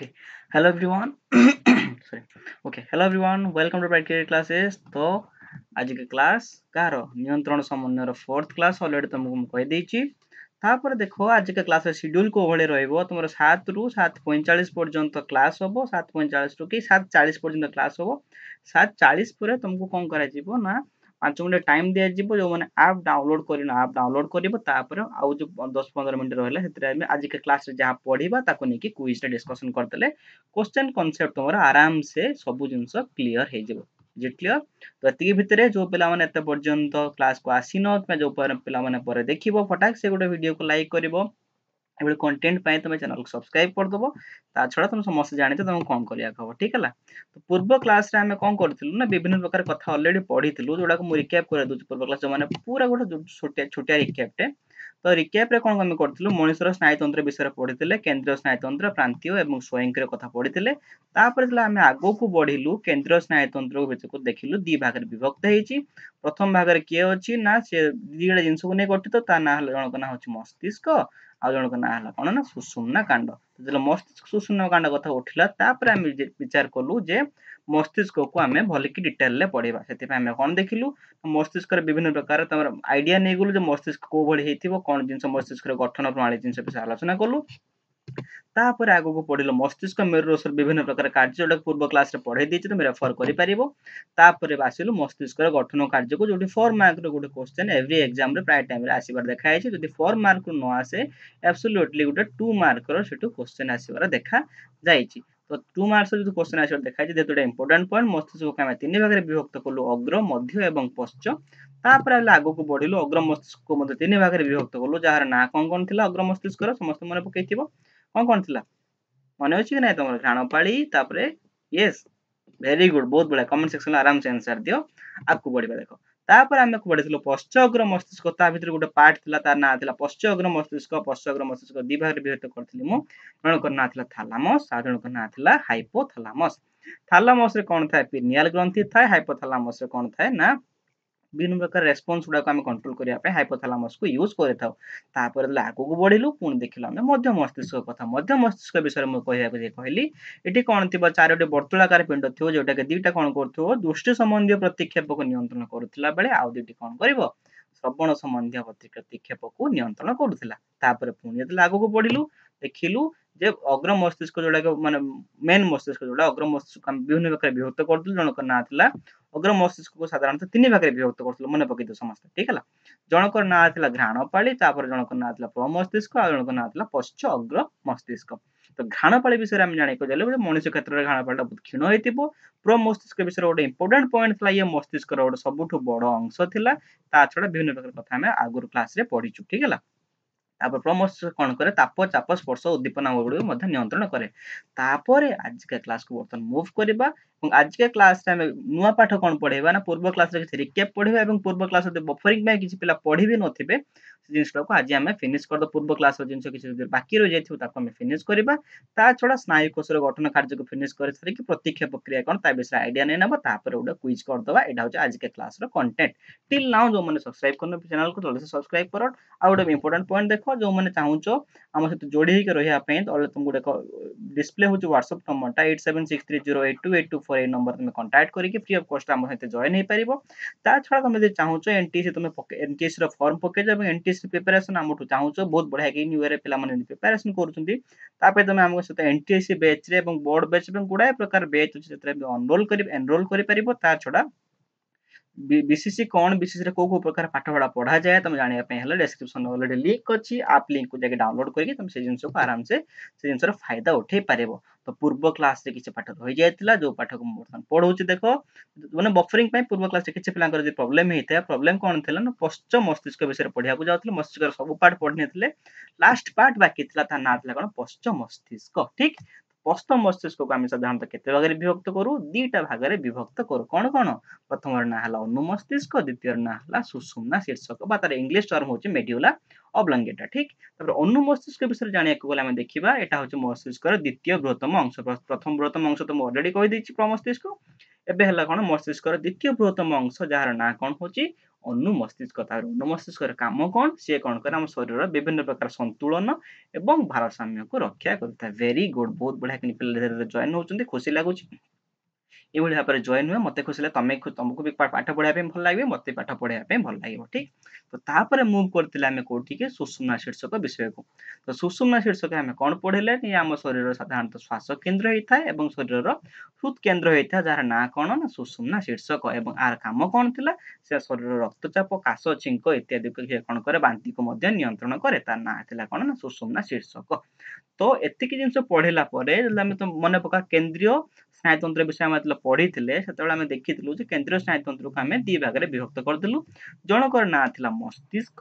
Okay. Hello everyone. Sorry. Okay. Hello everyone. Welcome to Bright Career Classes. तो आज के class car नियंत्रण समन्वयर fourth class already तुमको मैं कह देछि तापर देखो आज के क्लास शेड्यूल को भले रहइबो तुमर 7 रु 7:45 पर्यंत क्लास होबो 7:45 रु कि 7:40 पर्यंत क्लास होबो 7:40 पर तुमको कोन करा जिवो ना 5 मिनिट टाइम दिया जिवो जो माने ऐप डाउनलोड करिना ऐप डाउनलोड करिवो तापर आउ जो 10-15 मिनिट रहले हेतरे हम आज के क्लास रे जहा पढिबा ताको नेकी क्विज रे डिस्कशन करतले क्वेश्चन कांसेप्ट तुमर आराम से सब जिंस क्लियर हे जिवो जे क्लियर तो एतिकी भितरे जो पिला माने एते पर्यंत क्लास को आसीनो जो पिला माने परे देखिबो फटाक से गोटे वीडियो को लाइक करिवो एबे कंटेंट पाए तुम चैनल को सब्सक्राइब कर दबो ता छडा तुम समस्त जानिते तुम कोन करिया खबर ठीक हला तो पूर्व क्लास रे हमें कोन करथिलु ना विभिन्न प्रकार कथा ऑलरेडी पढिथिलु जोडा को मु रिकैप कर दउ पूर्व क्लास जो माने पूरा गोटे छोटिया छोटिया रिकैप टे तो रिकैप रे कोन हम करथिलु मनुष्यर स्नायुतंत्र विषय रे पढिथिले केंद्रीय स्नायुतंत्र प्रांतीय एवं स्वयंक्रिय कथा पढिथिले तापर जला हमें आगो को बढ़िलु केंद्रीय स्नायुतंत्र विषय को देखिलु दी भाग रे विभक्त हेची प्रथम भाग रे के अछि ना से दीडा जिंस को नै गठित ता ना हल जण को ना होछि मस्तिष्क आ जण को ना हला कोन ना सुषुम्ना कांड जले मस्तिष्क सुषुम्ना कांड कथा उठिला तापर हम विचार कलु जे मस्तिष्क को हमें भल की डिटेल ले पढिबा सेति पे हमें कोन देखिलु मस्तिष्क रे विभिन्न प्रकार तमर आईडिया नै गलु जे मस्तिष्क को भली हेतिबो कोन जिंस मस्तिष्क रे गठन प्रणाली जिंस पे आलोचना कलु तापर आगो को पढिलो मस्तिष्क मेरुरसर विभिन्न प्रकार कार्य जोडा पूर्व क्लास रे पढाई देछि तुम रेफर करि परिबो तापर बासिलु मस्तिष्क रे गठन कार्य को जोडी 4 मार्क रे गोटे क्वेश्चन एवरी एग्जाम रे प्राय टाइम रे आसीबार देखाय छै जदि 4 मार्क रो न आसे एब्सोल्युटली गोटे 2 मार्क रो सेटु क्वेश्चन आसीबार देखा जाय छै तो 2 मार्क्स जो क्वेश्चन आसीबार देखाय छै जेतोडा इंपोर्टेंट पॉइंट मस्तिष्क को हम तीन भाग रे विभक्त कलु अग्र मध्य एवं पश्च तापर आगो को बढ़िलु अग्र मस्तिष्क को मते तीन भाग रे विभक्त कलु जहार ना कोन थिला अग्र मस्तिष्क रो समस्त मन पकैथिबो कोन थिला मने अछि कि नै तमर घाणपाळी तापरे यस वेरी गुड बहुत बढिया कमेंट सेक्शन में आराम से आंसर दियो आपको बढ़िबा देखो तापर हम को बढ़िथिलो पश्च अग्र मस्तिष्क ता भीतर गोटे पार्ट थिला तार ना थिला पश्च अग्र मस्तिष्क दी भाग रे विभक्त करथिली मु जण को ना थिला थैलामस आ जण को ना थिला हाइपोथैलामस थैलामस रे कोन थाए पिनियल ग्रंथि थाए हाइपोथैलामस रे कोन थाए ना विभिन्न प्रकार रेस्पॉन्स गुडा को हम कंट्रोल करिया पे हाइपोथैलामस को यूज करे थाउ तापर लागू को बढ़िलु पुन देखिलो हम मध्य मस्तिष्क कथा मध्य मस्तिष्क विषय में कहया के कहली एटी कोन थिबो चारोटी वर्तुलाकार पिंड थिबो जोटा के दीटा कोन करथिबो दृष्टि संबंधी प्रतिक्षेप को नियंत्रण करूथिला बेले आ दुटी कोन करिवो श्रवण संबंधी प्रतिक्षेप को नियंत्रण करूथिला तापर पुन जति लागू को बढ़िलु देखिलु जे अग्र मस्तिष्क जोडा के माने मेन मस्तिष्क जोडा अग्र मस्तिष्क हम विभिन्न प्रकार विभक्त करथिलु जनकर ना थिला अग्र मस्तिष्क को साधारणतः तीन भाग रे विभक्त करथिलु मने पकितो समस्त ठीक हला जनकर ना थिला घ्राणपाळी तापर जनकर ना थिला प्रमस्तिष्क आ जनकर ना थिला पश्च अग्र मस्तिष्क तो घ्राणपाळी विषय हम जाने को जले मनुष्य क्षेत्र रे घ्राणपाळी बहुत क्षीण हेतिबो प्रमस्तिष्क विषय गोटे इंपोर्टेंट पॉइंट थिला ये मस्तिष्क रो सबुठु बड़ अंश थिला ता छडा विभिन्न प्रकार कथा हमें आगुर क्लास रे पढिचु ठीक हला तापर प्रमस्तिष्क कोन करे ताप चाप स्पर्श उद्दीपना गुडी मध्ये नियंत्रण करे तापर आज के क्लास को बर्तन मूव करबा এবং আজকে ক্লাসে আমি নুয়া পাঠ কোন পড়াইবা না পূর্ব ক্লাসে কিছু রিক্যাপ পড়াইবা এবং পূর্ব ক্লাসে যদি বফরিং में কিছু পিলা পঢ়িবি নথিবে ସେ ଜିନିଷଟାକୁ ଆଜି ଆମେ ଫିନିଶ କରିଦବା ପୂର୍ବ କ୍ଲାସର ଜିନିଷ କିଛି ଯଦି ବାକି ରହି ଯାଇଥିବ ତାକୁ ଆମେ ଫିନିଶ କରିବା ତା ଛଡା ସ୍ନାୟୁ କୋଷର ଗଠନ କାର୍ଯ୍ୟକୁ ଫିନିଶ କରି ସାରିକି ପ୍ରତିକ୍ଷେପ କ୍ରିୟା କଣ ତା ବିଷୟରେ ଆଇଡିଆ ନେଇ ନବା ତାପରେ ଗୋଟେ କ୍ୱିଜ କରିଦବା ଏଟା ହଉଛି ଆଜିକେ କ୍ଲାସର କଣ୍ଟେଣ୍ଟ टिल नाउ जो माने सब्सक्राइब करन चैनल को जल्दी से सब्सक्राइब करो आ गोटे इंपोर्टेंट पॉइंट देखो जो माने चाहूचो हम सहित जोड़ी ही के रहिया पे तो तुम गोटे डिस्प्ले होची व्हाट्सएप नंबर ता 8763082824 ए नंबर तुम कांटेक्ट करिके फ्री ऑफ कॉस्ट हम सहित जॉइन हे परिबो ता छडा तुम जे चाहूचो एनटीसी तुम एनटीसी रो फॉर्म पके जब एनटीसी प्रिपरेशन हमटु चाहूचो बहुत बढ़िया के न्यू ईयर पिला माने प्रिपरेशन करूचंती तापे तुम हमको सहित एनटीसी बैच रे एवं बोर्ड बैच एवं गुडाय प्रकार बैच अछि जेतरे एनरोल करि परिबो ता छडा बीसीसी कौन बीसीसी रे को प्रकार पाठ पढ़ा जाए तुम जानिया पे हला डिस्क्रिप्शन ऑलरेडी लिंक अछि आप लिंक को जाके डाउनलोड करके तुम से जिंस को आराम से जिंस रो फायदा उठे पारेबो तो पूर्व क्लास रे किछ पाठ रहि जायतिला जो पाठ को वर्तमान पढौछि देखो माने बफरिंग पे पूर्व क्लास रे किछ पिलांकर जे प्रॉब्लम हेतै प्रॉब्लम कोन थिला ना पश्च मस्तिष्क विषय पढिया को जाउतले मस्तिष्क रो सब पाठ पढने थिले लास्ट पार्ट बाकी थिला ता ना थिला कोन पश्च मस्तिष्क ठीक पश्च मस्तिष्क को हम साधारणतः केते भाग रे विभक्त करू दीटा भाग रे विभक्त करू कोन कोन प्रथम ना हला अनुमस्तिष्क द्वितीय ना हला सुषुम्ना शीर्षक बा तार इंग्लिश टर्म होची मेड्यूला ऑब्लंगेटा ठीक तब अनुमस्तिष्क विषय जानिया को गले हम देखिबा एटा होची मस्तिष्क रो द्वितीय बृहत्तम अंश प्रथम बृहत्तम अंश तो ऑलरेडी कहि दैछि प्रमस्तिष्क एबे हला कोन मस्तिष्क रो द्वितीय बृहत्तम अंश जहार ना कोन होची ଅନୁମସ୍ତିଷ୍କ। ତାର ଅନୁମସ୍ତିଷ୍କର କାମ କ'ଣ? ସିଏ କ'ଣ କରେ ଆମ ଶରୀରର ବିଭିନ୍ନ ପ୍ରକାର ସନ୍ତୁଳନ ଏବଂ ଭାରସାମ୍ୟକୁ ରକ୍ଷା କରିଥାଏ। ଭେରି ଗୁଡ୍, ବହୁତ ବଢିଆ କି ପିଲା ଧୀରେ ଧୀରେ ଜଏନ୍ ହଉଛନ୍ତି, ଖୁସି ଲାଗୁଛି। ଏଇଭଳି ଭାବରେ ଜଏନ୍ ହୁଏ, ମତେ ଖୁସି ଲାଗେ, ତମକୁ ବି ପାଠ ପଢିବା ପାଇଁ ଭଲ ଲାଗିବ, ମତେ ପାଠ ପଢିବା ପାଇଁ ଭଲ ଲାଗିବ, ଠିକ। ତ ତାପରେ ମୁଭ୍ କରିଥିଲେ ଆମେ କୋଉଠିକି? ସୁଷୁମ୍ନା ଶୀର୍ଷକ ବିଷୟକୁ। ତ ସୁଷୁମ୍ନା ଶୀର୍ଷକ ଆମେ କ'ଣ ପଢିଲେ? ଆମ ଶରୀରର ସାଧାରଣତଃ ଶ୍ୱାସ କେନ୍ଦ୍ର ହେଇଥାଏ ଏବଂ ଶରୀରର ହୃଦ କେନ୍ଦ୍ର ହେଇଥାଏ, ଯାହାର ନାଁ କ'ଣ? ନା ସୁଷୁମ୍ନା ଶୀର୍ଷକ। ଏବଂ ଆର କାମ କ'ଣ ଥିଲା? ସେ ଶରୀରର ରକ୍ତଚାପ, କାଶ, ଛିଙ୍କ ଇତ୍ୟାଦିକୁ ସେ କ'ଣ କରେ? ବାନ୍ତିକୁ ମଧ୍ୟ ନିୟନ୍ତ୍ରଣ କରେ। ତାର ନାଁ ଥିଲା କ'ଣ? ନା ସୁଷୁମ୍ନା ଶୀର୍ଷକ। ତ ଏତିକି ଜିନିଷ ପଢିଲା ପରେ ଯଦି ଆମେ ତ ମନେ ପକା କେନ୍ଦ୍ରୀୟ ସ୍ନାୟୁତନ୍ତ୍ର ବିଷୟ ଆମେ ଯେତେବେଳେ ପଢିଥିଲେ, ସେତେବେଳେ ଆମେ ଦେଖିଥିଲୁ ଯେ କେନ୍ଦ୍ରୀୟ ସ୍ନାୟୁତନ୍ତ୍ରକୁ ଆମେ ଦି ଭାଗରେ ବିଭକ୍ତ କରିଦେଲୁ। ଜଣଙ୍କର ନାଁ ଥିଲା ମସ୍ତିଷ୍କ,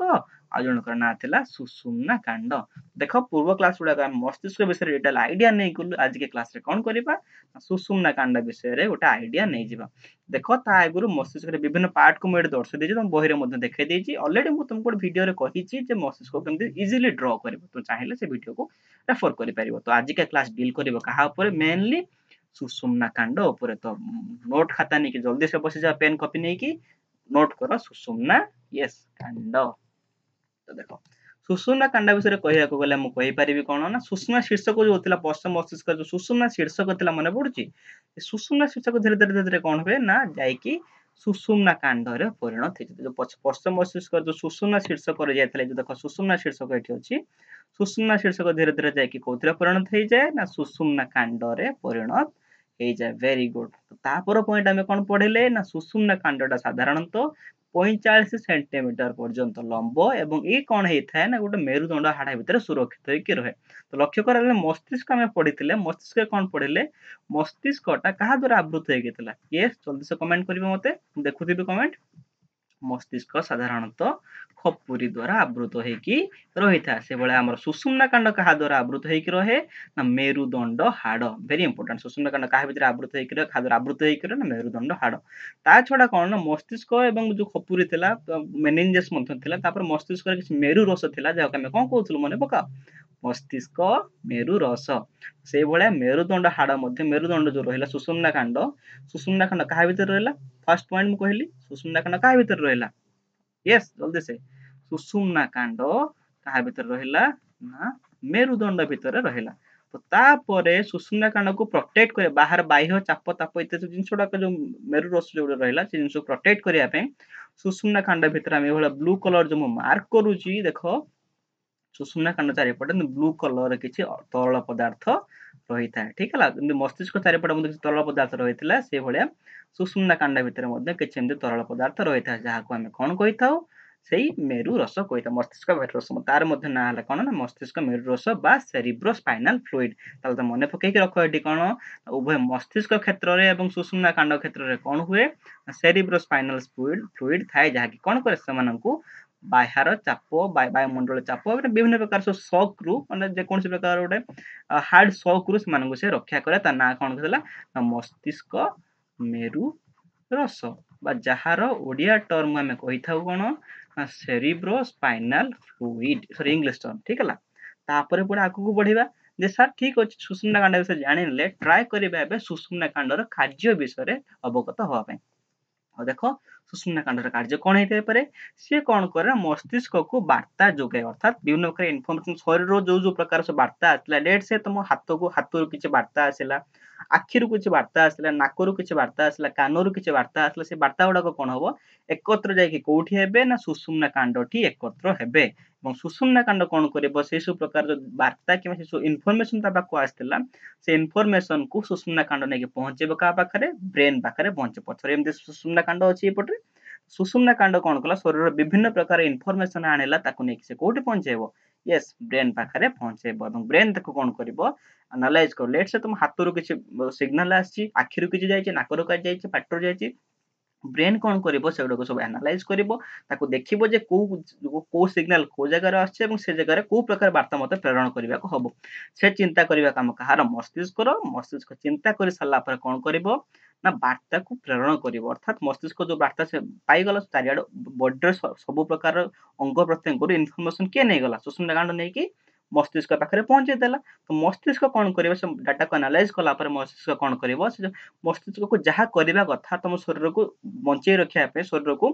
ଆଉ ଜଣଙ୍କର ନାଁ ଥିଲା ସୁଷୁମ୍ନା କାଣ୍ଡ। ଦେଖ ପୂର୍ବ କ୍ଲାସ ଗୁଡାକ ଆମେ ମସ୍ତିଷ୍କ ବିଷୟରେ ଡିଟେଲ ଆଇଡିଆ ନେଇଗଲୁ, ଆଜିକେ କ୍ଲାସରେ କ'ଣ କରିବା? ସୁଷୁମ୍ନା କାଣ୍ଡ ବିଷୟରେ ଗୋଟେ ଆଇଡିଆ ନେଇଯିବା। ଦେଖ ତା ଆଗରୁ ମସ୍ତିଷ୍କରେ ବିଭିନ୍ନ ପାର୍ଟକୁ ମୁଁ ଏଠି ଦର୍ଶାଇ ଦେଇଛି, ତମ ବହିରେ ମଧ୍ୟ ଦେଖାଇ ଦେଇଛି। ଅଲରେଡି ମୁଁ ତମକୁ ଗୋଟେ ଭିଡିଓରେ କହିଛି ଯେ ମସ୍ତିଷ୍କ କେମିତି ଇଜିଲି ଡ୍ର କରିବ, ତ ଚାହିଁଲେ ସେ ଭିଡିଓକୁ ରେଫର କରିପାରିବ। ତ ଆଜିକା କ୍ଲାସ ଡିଲ୍ କରିବ କାହା ଉପରେ? ମେନଲି ସୁଷୁମ୍ନା କାଣ୍ଡ ଉପରେ। ତ ନୋଟ ଖାତା ନେଇକି ଜଲ୍ଦି ସେ ବସିଯାଅ, ପେନ୍ କପି ନେଇକି ନୋଟ କର ସୁଷୁମ୍ନା କାଣ୍ଡ। ତ ଦେଖ ସୁଷୁମ୍ନା କାଣ୍ଡ ବିଷୟରେ କହିବାକୁ ଗଲେ ମୁଁ କହିପାରିବି କ'ଣ? ନା ସୁଷୁମ୍ନା ଶୀର୍ଷକ ଯୋଉ ଥିଲା ପଶ୍ଚ ମସ୍ତିଷ୍କ, ଯୋଉ ସୁଷୁମ୍ନା ଶୀର୍ଷକ ଥିଲା, ମନେ ପଡୁଛି? ସୁଷୁମ୍ନା ଶୀର୍ଷକ ଧୀରେ ଧୀରେ କ'ଣ ହୁଏ? ନା ଯାଇକି ସୁଷୁମ୍ନା କାଣ୍ଡରେ ପରିଣତ ହେଇଛି। ଯୋଉ ପଶ୍ଚ ମସ୍ତିଷ୍କ ଯୋଉ ସୁଷୁମ୍ନା ଶୀର୍ଷକ ରହିଯାଇଥିଲା, ଯୋଉ ଦେଖ ସୁଷୁମ୍ନା ଶୀର୍ଷକ ଏଠି ଅଛି, ସୁଷୁମ୍ନା ଶୀର୍ଷକ ଧୀରେ ଧୀରେ ଯାଇକି କୋଉଥିରେ ପରିଣତ ହେଇଯାଏ? ନା ସୁଷୁମ୍ନା କାଣ୍ଡରେ ପରିଣତ ହେଇଯାଏ। Very good. ତାପର ପଏଣ୍ଟ ଆମେ କ'ଣ ପଢିଲେ? ନା ସୁଷୁମ୍ନା କାଣ୍ଡଟା ସାଧାରଣତଃ 45 ସେଣ୍ଟିମିଟର ପର୍ଯ୍ୟନ୍ତ ଲମ୍ବ ଏବଂ ଇଏ କ'ଣ ହେଇଥାଏ? ନା ଗୋଟେ ମେରୁଦଣ୍ଡ ହାଡ଼ ଭିତରେ ସୁରକ୍ଷିତ ହେଇକି ରହେ। ତ ଲକ୍ଷ୍ୟ କରାଗଲେ ମସ୍ତିଷ୍କ ଆମେ ପଢିଥିଲେ, ମସ୍ତିଷ୍କ କ'ଣ ପଢିଲେ? ମସ୍ତିଷ୍କଟା କାହା ଦ୍ୱାରା ଆବୃତ ହେଇକି ଥିଲା? ୟେସ୍, ଜଲ୍ଦି ସେ କମେଣ୍ଟ କରିବେ, ମତେ ଦେଖୁଥିବେ କମେଣ୍ଟ। ମସ୍ତିଷ୍କ ସାଧାରଣତଃ ଖପୁରି ଦ୍ୱାରା ଆବୃତ ହେଇକି ରହିଥାଏ। ସେଭଳି ଆମର ସୁଷୁମ୍ନା କାଣ୍ଡ କାହା ଦ୍ୱାରା ଆବୃତ ହେଇକି ରହେ? ନା ମେରୁଦଣ୍ଡ ହାଡ଼। Very important. ସୁଷୁମ୍ନା କାଣ୍ଡ କାହା ଭିତରେ ଆବୃତ ହେଇକି ରହେ? କାହା ଦ୍ୱାରା ଆବୃତ ହେଇକି ରହେ? ନା ମେରୁଦଣ୍ଡ ହାଡ଼। ତା ଛଡା କ'ଣ? ନା ମସ୍ତିଷ୍କ ଏବଂ ଯୋଉ ଖପୁରି ଥିଲା, ମେନିଞ୍ଜେସ୍ ମଧ୍ୟ ଥିଲା। ତାପରେ ମସ୍ତିଷ୍କରେ କିଛି ମେରୁ ରସ ଥିଲା, ଯାହାକୁ ଆମେ କ'ଣ କହୁଥିଲୁ? ମନେ ପକାଅ, ମସ୍ତିଷ୍କ ମେରୁ ରସ। ସେଇଭଳିଆ ମେରୁଦଣ୍ଡ ହାଡ଼ ମଧ୍ୟ, ମେରୁଦଣ୍ଡ ଯୋଉ ରହିଲା ସୁଷୁମ୍ନା କାଣ୍ଡ କାହା ଭିତରେ ରହିଲା? ଫାର୍ଷ୍ଟ ପଏଣ୍ଟ ମୁଁ କହିଲି, ସୁଷୁମ୍ନା କାଣ୍ଡ କାହା ଭିତରେ ରହିଲା? ୟେସ୍, ଜଲ୍ଦି ସେ ସୁଷୁମ୍ନା କାଣ୍ଡ କାହା ଭିତରେ ରହିଲା? ନା ମେରୁଦଣ୍ଡ ଭିତରେ ରହିଲା। ତ ତାପରେ ସୁଷୁମ୍ନା କାଣ୍ଡକୁ ପ୍ରୋଟେକ୍ଟ କରିବା, ବାହାର ବାହ୍ୟ ଚାପ ତାପ ଇତ୍ୟାଦି ଜିନିଷ ଗୁଡାକ ଯୋଉ ମେରୁ ରସ ଯୋଉଟା ରହିଲା, ସେ ଜିନିଷକୁ ପ୍ରୋଟେକ୍ଟ କରିବା ପାଇଁ ସୁଷୁମ୍ନା କାଣ୍ଡ ଭିତରେ ଆମେ ଏଭଳିଆ ବ୍ଲୁ କଲର ଯୋଉ ମୁଁ ମାର୍କ କରୁଛି, ଦେଖ ସୁଷୁମ୍ନା କାଣ୍ଡ ଚାରିପଟେ ବ୍ଲୁ କଲର କିଛି ତରଳ ପଦାର୍ଥ ରହିଥାଏ, ଠିକ ହେଲା। ଯେମିତି ମସ୍ତିଷ୍କ ଚାରିପଟେ ମଧ୍ୟ କିଛି ତରଳ ପଦାର୍ଥ ରହିଥିଲା, ସେଇଭଳିଆ ସୁଷୁମ୍ନା କାଣ୍ଡ ଭିତରେ ମଧ୍ୟ କିଛି ଏମିତି ତରଳ ପଦାର୍ଥ ରହିଥାଏ, ଯାହାକୁ ଆମେ କ'ଣ କହିଥାଉ? ସେଇ ମେରୁ ରସ କହିଥାଉ, ମସ୍ତିଷ୍କ ମେରୁ ରସ। ତାର ମଧ୍ୟ ନାଁ ହେଲା କ'ଣ? ନା ମସ୍ତିଷ୍କ ମେରୁ ରସ ବା ସେରିବ୍ରୋ ସ୍ପାଇନାଲ ଫ୍ଲୁଇଡ। ତାହେଲେ ତ ମନେ ପକେଇକି ରଖ, ଏଠି କ'ଣ ଉଭୟ ମସ୍ତିଷ୍କ କ୍ଷେତ୍ରରେ ଏବଂ ସୁଷୁମ୍ନା କାଣ୍ଡ କ୍ଷେତ୍ରରେ କ'ଣ ହୁଏ? ସେରିବ୍ରୋ ସ୍ପାଇନାଲ ଫ୍ଲୁଇଡ ଥାଏ, ଯାହାକି କ'ଣ କରେ? ସେମାନଙ୍କୁ ବାହାର ଚାପ, ବାୟୁମଣ୍ଡଳ ଚାପ, ବିଭିନ୍ନ ପ୍ରକାର ସବୁ ସକ୍ ରୁ, ମାନେ ଯେକୌଣସି ପ୍ରକାର ଗୋଟେ ହାର୍ଡ ସକ୍ ରୁ ସେମାନଙ୍କୁ ସେ ରକ୍ଷା କରେ। ତା ନାଁ କ'ଣ ଥିଲା? ନା ମସ୍ତିଷ୍କ ମେରୁ ରସ, ବା ଯାହାର ଓଡିଆ ଟର୍ମ ଆମେ କହିଥାଉ କ'ଣ? ନା ସେରିବ୍ରୋ ସ୍ପାଇନାଲ ଫ୍ଲୁଇଡ, ସରି ଇଂଲିଶ ଟର୍ମ, ଠିକ ହେଲା। ତାପରେ ପୁଣି ଆଗକୁ ବଢିବା ଯେ ସାର୍ ଠିକ ଅଛି, ସୁଷୁମ୍ନା କାଣ୍ଡ ବିଷୟରେ ଜାଣିଲେ, ଟ୍ରାଏ କରିବା ଏବେ ସୁଷୁମ୍ନା କାଣ୍ଡର କାର୍ଯ୍ୟ ବିଷୟରେ ଅବଗତ ହବା ପାଇଁ। ଆଉ ଦେଖ ସୁଷୁମ୍ନା କାଣ୍ଡର କାର୍ଯ୍ୟ କ'ଣ ହେଇଥାଇ ପାରେ? ସିଏ କ'ଣ କରେ? ମସ୍ତିଷ୍କକୁ ବାର୍ତ୍ତା ଯୋଗାଏ, ଅର୍ଥାତ୍ ବିଭିନ୍ନ ପ୍ରକାର ଇନଫର୍ମେସନ, ଶରୀରର ଯୋଉ ପ୍ରକାର ସବୁ ବାର୍ତ୍ତା ଆସିଲା, ଲେଟ୍ ସେ ତମ ହାତରୁ କିଛି ବାର୍ତ୍ତା ଆସିଲା, ଆଖିରୁ କିଛି ବାର୍ତ୍ତା ଆସିଲା, ନାକରୁ କିଛି ବାର୍ତ୍ତା ଆସିଲା, କାନରୁ କିଛି ବାର୍ତ୍ତା ଆସିଲା, ସେ ବାର୍ତ୍ତା ଗୁଡାକ କ'ଣ ହବ? ଏକତ୍ର ଯାଇକି କୋଉଠି ହେବେ? ନା ସୁଷୁମ୍ନା କାଣ୍ଡଠି ଏକତ୍ର ହେବେ। ଏବଂ ସୁଷୁମ୍ନା କାଣ୍ଡ କ'ଣ କରିବ? ସେଇ ସବୁ ପ୍ରକାର ଯୋଉ ବାର୍ତ୍ତା କିମ୍ବା ସେ ସବୁ ଇନଫର୍ମେସନ ତା ପାଖକୁ ଆସିଥିଲା, ସେ ଇନଫର୍ମେସନ କୁ ସୁଷୁମ୍ନା କାଣ୍ଡ ନେଇକି ପହଞ୍ଚେଇବ କାହା ପାଖରେ? ବ୍ରେନ ପାଖରେ ପହଞ୍ଚେ। ପଛରେ ଏମିତି ସୁଷୁମ୍ନା କାଣ୍ଡ ଅଛି ଏପଟରେ। ସୁଷୁମ୍ନା କାଣ୍ଡ କ'ଣ କଲା? ଶରୀରର ବିଭିନ୍ନ ପ୍ରକାର ଇନଫର୍ମେସନ ଆଣିଲା, ତାକୁ ନେଇକି ସେ କୋଉଠି ପହଞ୍ଚେଇବ? ୟେସ୍, ବ୍ରେନ ପାଖରେ ପହଞ୍ଚେଇବ। ଏବଂ ବ୍ରେନ ତାକୁ କ'ଣ କରିବ? ଆନାଲାଇଜ କର। ଲେଟ୍ ସେ ତମ ହାତରୁ କିଛି ସିଗ୍ନାଲ ଆସିଛି, ଆଖିରୁ କିଛି ଯାଇଛି, ନାକରୁ କିଛି ଯାଇଛି, ପାଟିରୁ ଯାଇଛି, ବ୍ରେନ କ'ଣ କରିବ? ସେଗୁଡାକୁ ସବୁ ଆନାଲାଇଜ କରିବ, ତାକୁ ଦେଖିବ ଯେ କୋଉ ସିଗ୍ନାଲ କୋଉ ଜାଗାରେ ଆସୁଛି ଏବଂ ସେ ଜାଗାରେ କୋଉ ପ୍ରକାର ବାର୍ତ୍ତା ମତେ ପ୍ରେରଣ କରିବାକୁ ହବ। ସେ ଚିନ୍ତା କରିବା କାମ କାହାର? ମସ୍ତିଷ୍କର। ମସ୍ତିଷ୍କ ଚିନ୍ତା କରି ସାରିଲା ପରେ କ'ଣ କରିବ? ନା ବାର୍ତ୍ତାକୁ ପ୍ରେରଣ କରିବ, ଅର୍ଥାତ୍ ମସ୍ତିଷ୍କ ଯୋଉ ବାର୍ତ୍ତା ସେ ପାଇଗଲା, ଚାରିଆଡେ ବଡିର ସବୁ ପ୍ରକାର ଅଙ୍ଗ ପ୍ରତ୍ୟଙ୍ଗରୁ ଇନଫର୍ମେସନ କିଏ ନେଇଗଲା? ସୁଷୁମ୍ନା କାଣ୍ଡ ନେଇକି ମସ୍ତିଷ୍କ ପାଖରେ ପହଞ୍ଚେଇ ଦେଲା। ତ ମସ୍ତିଷ୍କ କ'ଣ କରିବ? ସେ ଡାଟାକୁ ଆନାଲାଇଜ କଲା ପରେ ମସ୍ତିଷ୍କ କ'ଣ କରିବ? ସେ ମସ୍ତିଷ୍କକୁ ଯାହା କରିବା କଥା ତମ ଶରୀରକୁ ବଞ୍ଚେଇ ରଖିବା ପାଇଁ, ଶରୀରକୁ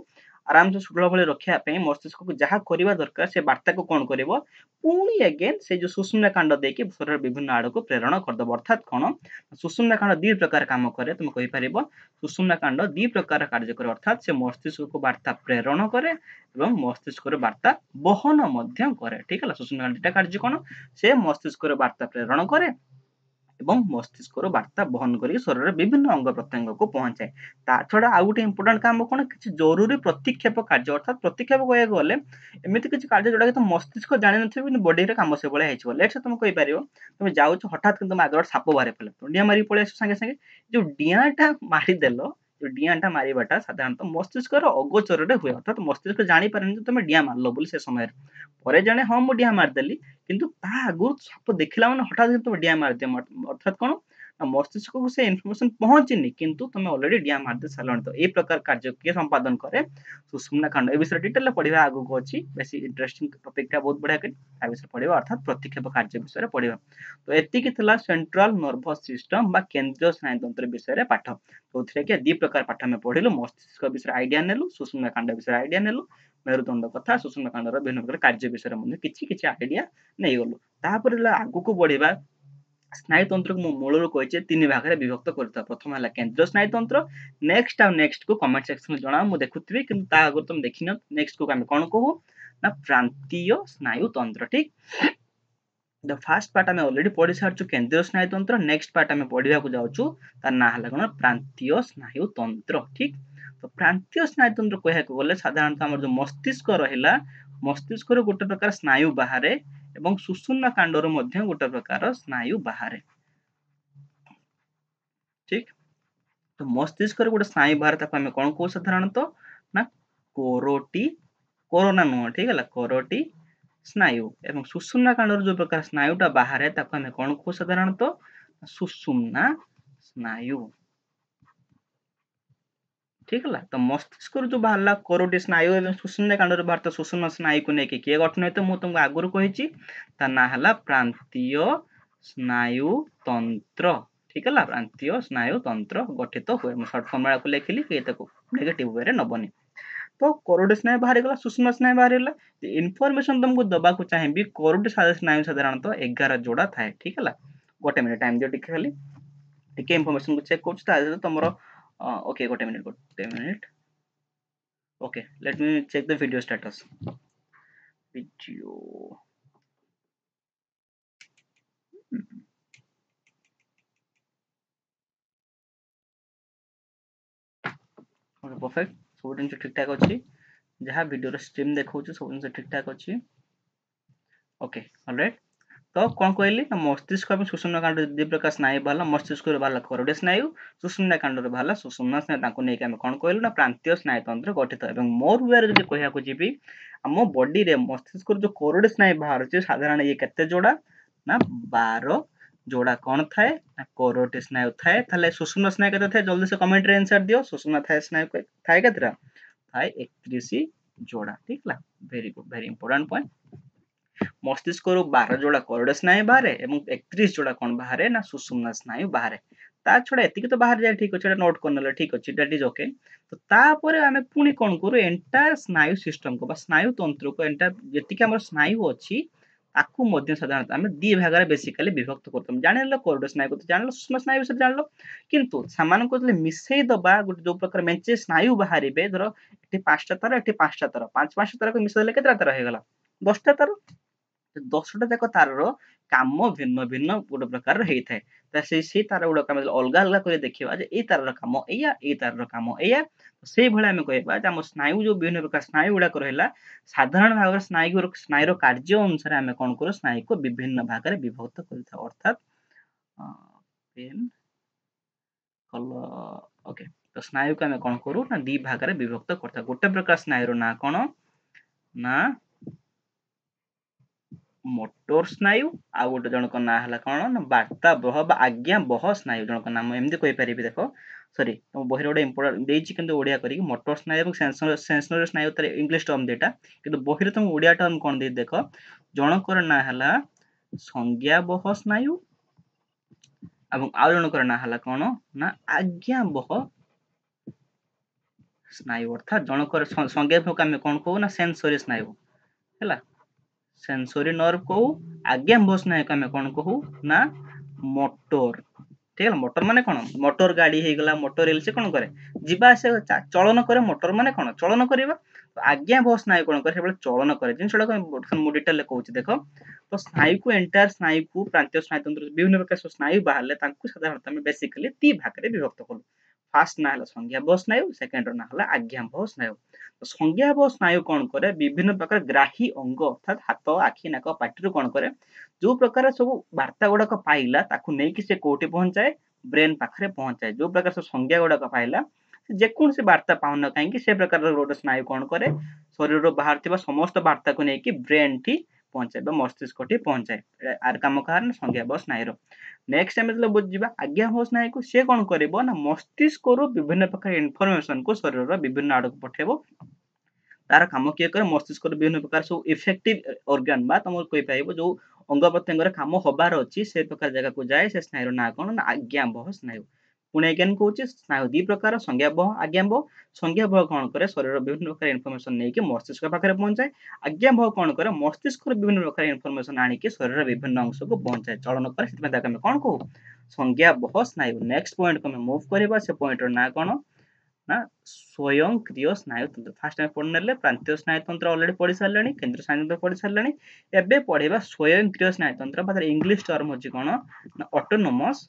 आराम से सुडल भली रखिया पे मस्तिष्क को जहाँ करबा दरकार से वार्ता को कोन करबो पुणी अगेन से जो सुषुम्ना कांड देके शरीर विभिन्न आड़ को प्रेरण करदब अर्थात कोन सुषुम्ना कांड दी प्रकार काम करे तुम कहि परिबो सुषुम्ना कांड दी प्रकार कार्य करे अर्थात से मस्तिष्क को वार्ता प्रेरण करे एवं मस्तिष्क रो वार्ता बहन मध्य करे ठीक है सुषुम्ना कांड टा कार्य कोन से मस्तिष्क रो वार्ता प्रेरण करे এবং মস্তিষ্কর বার্তা বহন করি শরীরের বিভিন্ন অঙ্গ প্রত্যঙ্গକୁ পৌঁছাଏ ତା ଛଡା ଆଉ ଗୋଟେ ଇମ୍ପୋର୍ଟାଣ୍ଟ କାମ କଣ କିଛି ଜରୁରୀ ପ୍ରତିକ୍ଷେପ କାର୍ଯ୍ୟ ଅର୍ଥାତ ପ୍ରତିକ୍ଷେପ କହିବାକୁ ଗଲେ ଏମିତି କିଛି କାର୍ଯ୍ୟ ଯୋଉଟା କି ତମ ମସ୍ତିଷ୍କ ଜାଣିନଥିବ କିନ୍ତୁ ବଡିରେ କାମ ସେଭଳିଆ ହେଇଯିବ ଲେଟ୍ସ ତମେ କହିପାରିବ ତମେ ଯାଉଛ ହଠାତ୍ କିନ୍ତୁ ତମ ଆଗରେ ସାପ ବାହାରି ପଡିଲା ତମେ ଡିଆଁ ମାରି ପଳେଇ ଆସିବ ସାଙ୍ଗେ ସାଙ୍ଗେ ଯୋଉ ଡିଆଁଟା ମାରିଦେଲ ଯୋଉ ଡିଆଁଟା ମାରିବାଟା ସାଧାରଣତଃ ମସ୍ତିଷ୍କର ଅଗୋଚରରେ ହୁଏ ଅର୍ଥାତ ମସ୍ତିଷ୍କ ଜାଣିପାରେନି ଯେ ତମେ ଡିଆଁ ମାରିଲ ବୋଲି ସେ ସମୟରେ ପରେ ଜାଣେ ହଁ ମୁଁ ଡିଆଁ ମାରିଦେଲି କିନ୍ତୁ ତା ଆଗରୁ ସାପ ଦେଖିଲା ମାନେ ହଠାତ୍ ତମେ ଡିଆଁ ମାରିଦିଅ ଅର୍ଥାତ କଣ ମସ୍ତିଷ୍କକୁ ସେ ଇନଫର୍ମେସନ ପହଞ୍ଚିନି କିନ୍ତୁ ତମେ ଅଲରେଡି ଡିଆଁ ମାରିଦେଇ ସାରିଲଣି ତ ଏଇ ପ୍ରକାର କାର୍ଯ୍ୟ କିଏ ସମ୍ପାଦନ କରେ ସୁଷୁମ୍ନା କାଣ୍ଡ ଏ ବିଷୟରେ ଡିଟେଲରେ ପଢିବା ଆଗକୁ ଅଛି ବେଶୀ ଇଣ୍ଟରେଷ୍ଟିଂ ଟପିକଟା ବହୁତ ବଢିଆ କରି ତା ବିଷୟରେ ପଢିବା ଅର୍ଥାତ ପ୍ରତିକ୍ଷେପ କାର୍ଯ୍ୟ ବିଷୟରେ ପଢିବା ତ ଏତିକି ଥିଲା ସେଣ୍ଟ୍ରାଲ ନର୍ଭସ ସିଷ୍ଟମ ବା କେନ୍ଦ୍ରୀୟ ସ୍ନାୟୁତନ୍ତ୍ର ବିଷୟରେ ପାଠ ଯୋଉଥିରେ କି ଦି ପ୍ରକାର ପାଠ ଆମେ ପଢିଲୁ ମସ୍ତିଷ୍କ ବିଷୟରେ ଆଇଡିଆ ନେଲୁ ସୁଷୁମ୍ନା କାଣ୍ଡ ବିଷୟରେ ଆଇଡିଆ ନେଲୁ मेरुदंड कथा सुषुम्ना कांडर विभिन्न प्रकार कार्य विषय में किछि आइडिया नहीं गलु तापर आगु बढ़िबा स्नायुतंत्र को मूल कही तीन भाग में विभक्त करता प्रथम है केंद्रीय स्नायुतंत्र नेक्स्ट को कमेंट सेक्शन में जनाओ मुझे देखुथि किंतु ता आगु तुम देखिन नेक्स्ट को आम कौन कहू ना प्रांतीय स्नायुतंत्र ठीक द फास्ट पार्ट आम ऑलरेडी पढ़ी सारछु केंद्रीय स्नायुतंत्र नेक्स्ट पार्ट आम पढ़ा को जाउछु तार ना हला कोन प्रांतीय स्नायुतंत्र ठीक तो प्रांतीय स्नायुतंत्र कहया गले साधारणतः हमर जो मस्तिष्क रहिला मस्तिष्क रो गोटे प्रकार स्नायु बाहरे एवं सुषुम्ना कांडर मध्य गोटे प्रकार स्नायु बाहरे ठीक तो मस्तिष्क रो गोटे स्नायु बाहर ताको हम कोन को साधारणतः ना कोरोटी कोरोना नुह ठीक है कोरोटी स्नायु एवं सुषुम्ना कांडर जो प्रकार स्नायुटा बाहर ताको हम कोन को साधारणतः सुषुम्ना स्नायु ठीक है तो मस्तिष्क जो बाहर कोरोटी स्नायु एवं सुषुम्ना कांडर बाहर सुषुम्ना स्नायु को लेकिन किए गठन होते मुझे तुमको आगुरी कही ना है प्रांतीय स्नायु तंत्र ठीक है प्रांतीय स्नायु तंत्र गठित हुए मुझे सर्ट फर्मुला को लिखिली नेगेटिव वे नबनी तो कोरोटी स्नायु बाहर गला सुषुम्ना स्नायु बाहर गला इनफॉरमेशन तुमको दबाक चाहिए कोरोटी स्नायु साधारणतः 11 जोड़ा थाए ठीक है गोटे मिनिट टाइम दियो टिके खाली टिके इनफॉरमेशन को चेक कर तुम okay got a minute okay let me check the video status video okay perfect सब दिन ठीक ठाक अछि जहां वीडियो रो स्ट्रीम देखौ छ सब दिन ठीक ठाक अछि ओके ऑलराइट तो कौन कहली मस्तिष्क में सुषुम्ना कांड दी प्रकार स्नायु बाहर मस्तिष्क बाहर कोरोटी स्नायु सुषुम्ना कांड बाहर सुषुम्ना स्नायु नहीं कौन कहलु ना प्रांतीय स्नायुतंत्र गठित एवं मोर वे जो कहया जीवी आम बॉडी रे मस्तिष्क जो कोरोटी स्नायु बाहर साधारण ये केते जोड़ा ना 12 जोड़ा कौन थाए ना कोरोटी स्नायु थाए ताले सुषुम्ना स्नायु केते थाए जल्दी से कमेंट रे आंसर दियो सुषुम्ना थाए स्नायु थाए केतेरा थाए 31 जोड़ा ठीक ला very good very important point मस्तिष्क 12 जोड़ा कोरोटी स्नायु बाहर एवं 31 जोड़ा कौन बाहर ना सुषुम्ना स्नायु बाहर ता छड़ा एतिक तो बाहर जाए ठीक अछि नोट करनले ठीक अछि दैट इज ओके तो तापर आमे पुनी कोन करू एंटायर स्नायु सिस्टम को बा स्नायु तंत्र को एंटायर जेतिक हमर स्नायु अछि ताकू मध्य साधारणतः आमे दी भाग रे बेसिकली विभक्त करतम जानिलो कोरोटी स्नायु को जानिलो सुषुम्ना स्नायु से जानिलो किंतु सामान को मिसई दबा गुटे जो प्रकार मेंचे स्नायु बाहरिबे धरो एठी 5टा तार एठी 5टा तार 5 तार को मिसई देले केतरा तार हे गला 10टा तार 10टा जाक तार काम भिन्न भिन्न गोटे प्रकार होता है से तार गुड़ाक अलग अलग कर देखा ए तार काम या ए तार काम या से भाई आम कह स्नायु जो विभिन्न प्रकार स्नायु गुड़ाक रहा साधारण भाग स्नायु कार्य अनुसार आम कौन कर स्नायु को विभिन्न भाग में विभक्त कर अर्थात ओके तो स्नायु को आम कौन करूँ ना दी भाग में विभक्त करता गोटे प्रकार स्नायु ना कौन ना मोटर स्नायु आ गोटे जनक ना है कौन ना वार्ता बह आज्ञा बह स्नायु जनक नाम एमती कही पारि देख सॉरी तुम बही गोटे इंपोर्टेंट देछि किंतु ओडिया करी मोटर स्नायु और सेंसरी स्नायु तार इंग्लिश टर्म देटा किंतु बही तुम ओडिया टर्म कोन दे देख जनकर ना हला संज्ञा बह स्नायु एवं आ जनकर ना हला कौन ना आज्ञा बह स्नायु अर्थात जनकर संज्ञा भाग आम कौन कहू ना सेंसोरी स्नायु है सेंसोरी नर्व कहू आज्ञाभव स्नायु को आम कौन कहू ना मोटर ठीक है मोटर माने कौन मोटर गाड़ी हो गला मोटर रेल से कौन करे जीवा आसे चलन करे मोटर माने कौन चलन करवा आज्ञाभव स्नायु कौन करे चलन करे जिनसा मु डिटेल कहूँ देख तो स्नायु को एंटायर स्नायु को प्रांतीय स्नायुतंत्र विभिन्न प्रकार स्नायु बाहर साधारणतः बेसिकली दी भाग में विभक्त कलु फास्ट ना संज्ञाभव स्नायु सेकेंड ना आज्ञाभव स्नायु तो संज्ञाभव स्नायु कौन करे विभिन्न प्रकार ग्राही अंग अर्थात हाथ आखि नाक पाटी कौन करे जो प्रकार सब वार्ता गुड़ाक पाइला ताकू नहीं कि से कोटी पहुंचाए ब्रेन पाखरे पहुंचाए जो प्रकार सब संज्ञा गुड़ाक पाइला जेकोसी वार्ता पाउन कहीं से प्रकार गोटे स्नायु कौन करे शरीर बाहर थिबा समस्त वार्ता को लेकिन ब्रेन टी पहुंचाए मस्तिष्क टी पहुंचाए आर काम कहार संज्ञाभव स्नायु नेक्स्ट टाइम मतलब बुझा आज्ञाभव स्नायु को सी कौन कर मस्तिष्क विभिन्न प्रकार इनफॉरमेशन को शरीर विभिन्न आड़ को पठेब तार कम किए करे मस्तिष्क विभिन्न प्रकार सब इफेक्टिव ऑर्गन बा तुम कहि पाइबो जो अंग प्रत्यंग कम हबार अच्छी से प्रकार जगह को जाए से स्नायु ना कौन ना आज्ञाभव स्नायु पुणे अगेन कहूँ स्नायु दी प्रकार संज्ञाभव आज्ञाभव संज्ञाभव कौन करे शरीर विभिन्न प्रकार इनफॉरमेशन नहीं मस्तिष्क पाखे पहुंचाए आज्ञाभव कौन करे मस्तिष्क विभिन्न प्रकार इनफॉरमेशन आनिक शरीर विभिन्न अंश को पहुंचाए चलन करे कौन कहू संज्ञाभव स्नायु नेक्स्ट पॉइंट को मूव करवा से पॉइंट ना कौन ना स्वयंक्रिय स्नायुतंत्र फास्ट टाइम पढ़ने प्रांतीय स्नायुतंत्र ऑलरेडी पढ़ी सारे केंद्र स्नायुतंत्र पढ़ी सारे एबे पढ़ेबा स्वयंक्रिय स्नायुतंत्र मतलब इंग्लिश टर्म होची कोन ना ऑटोनोमस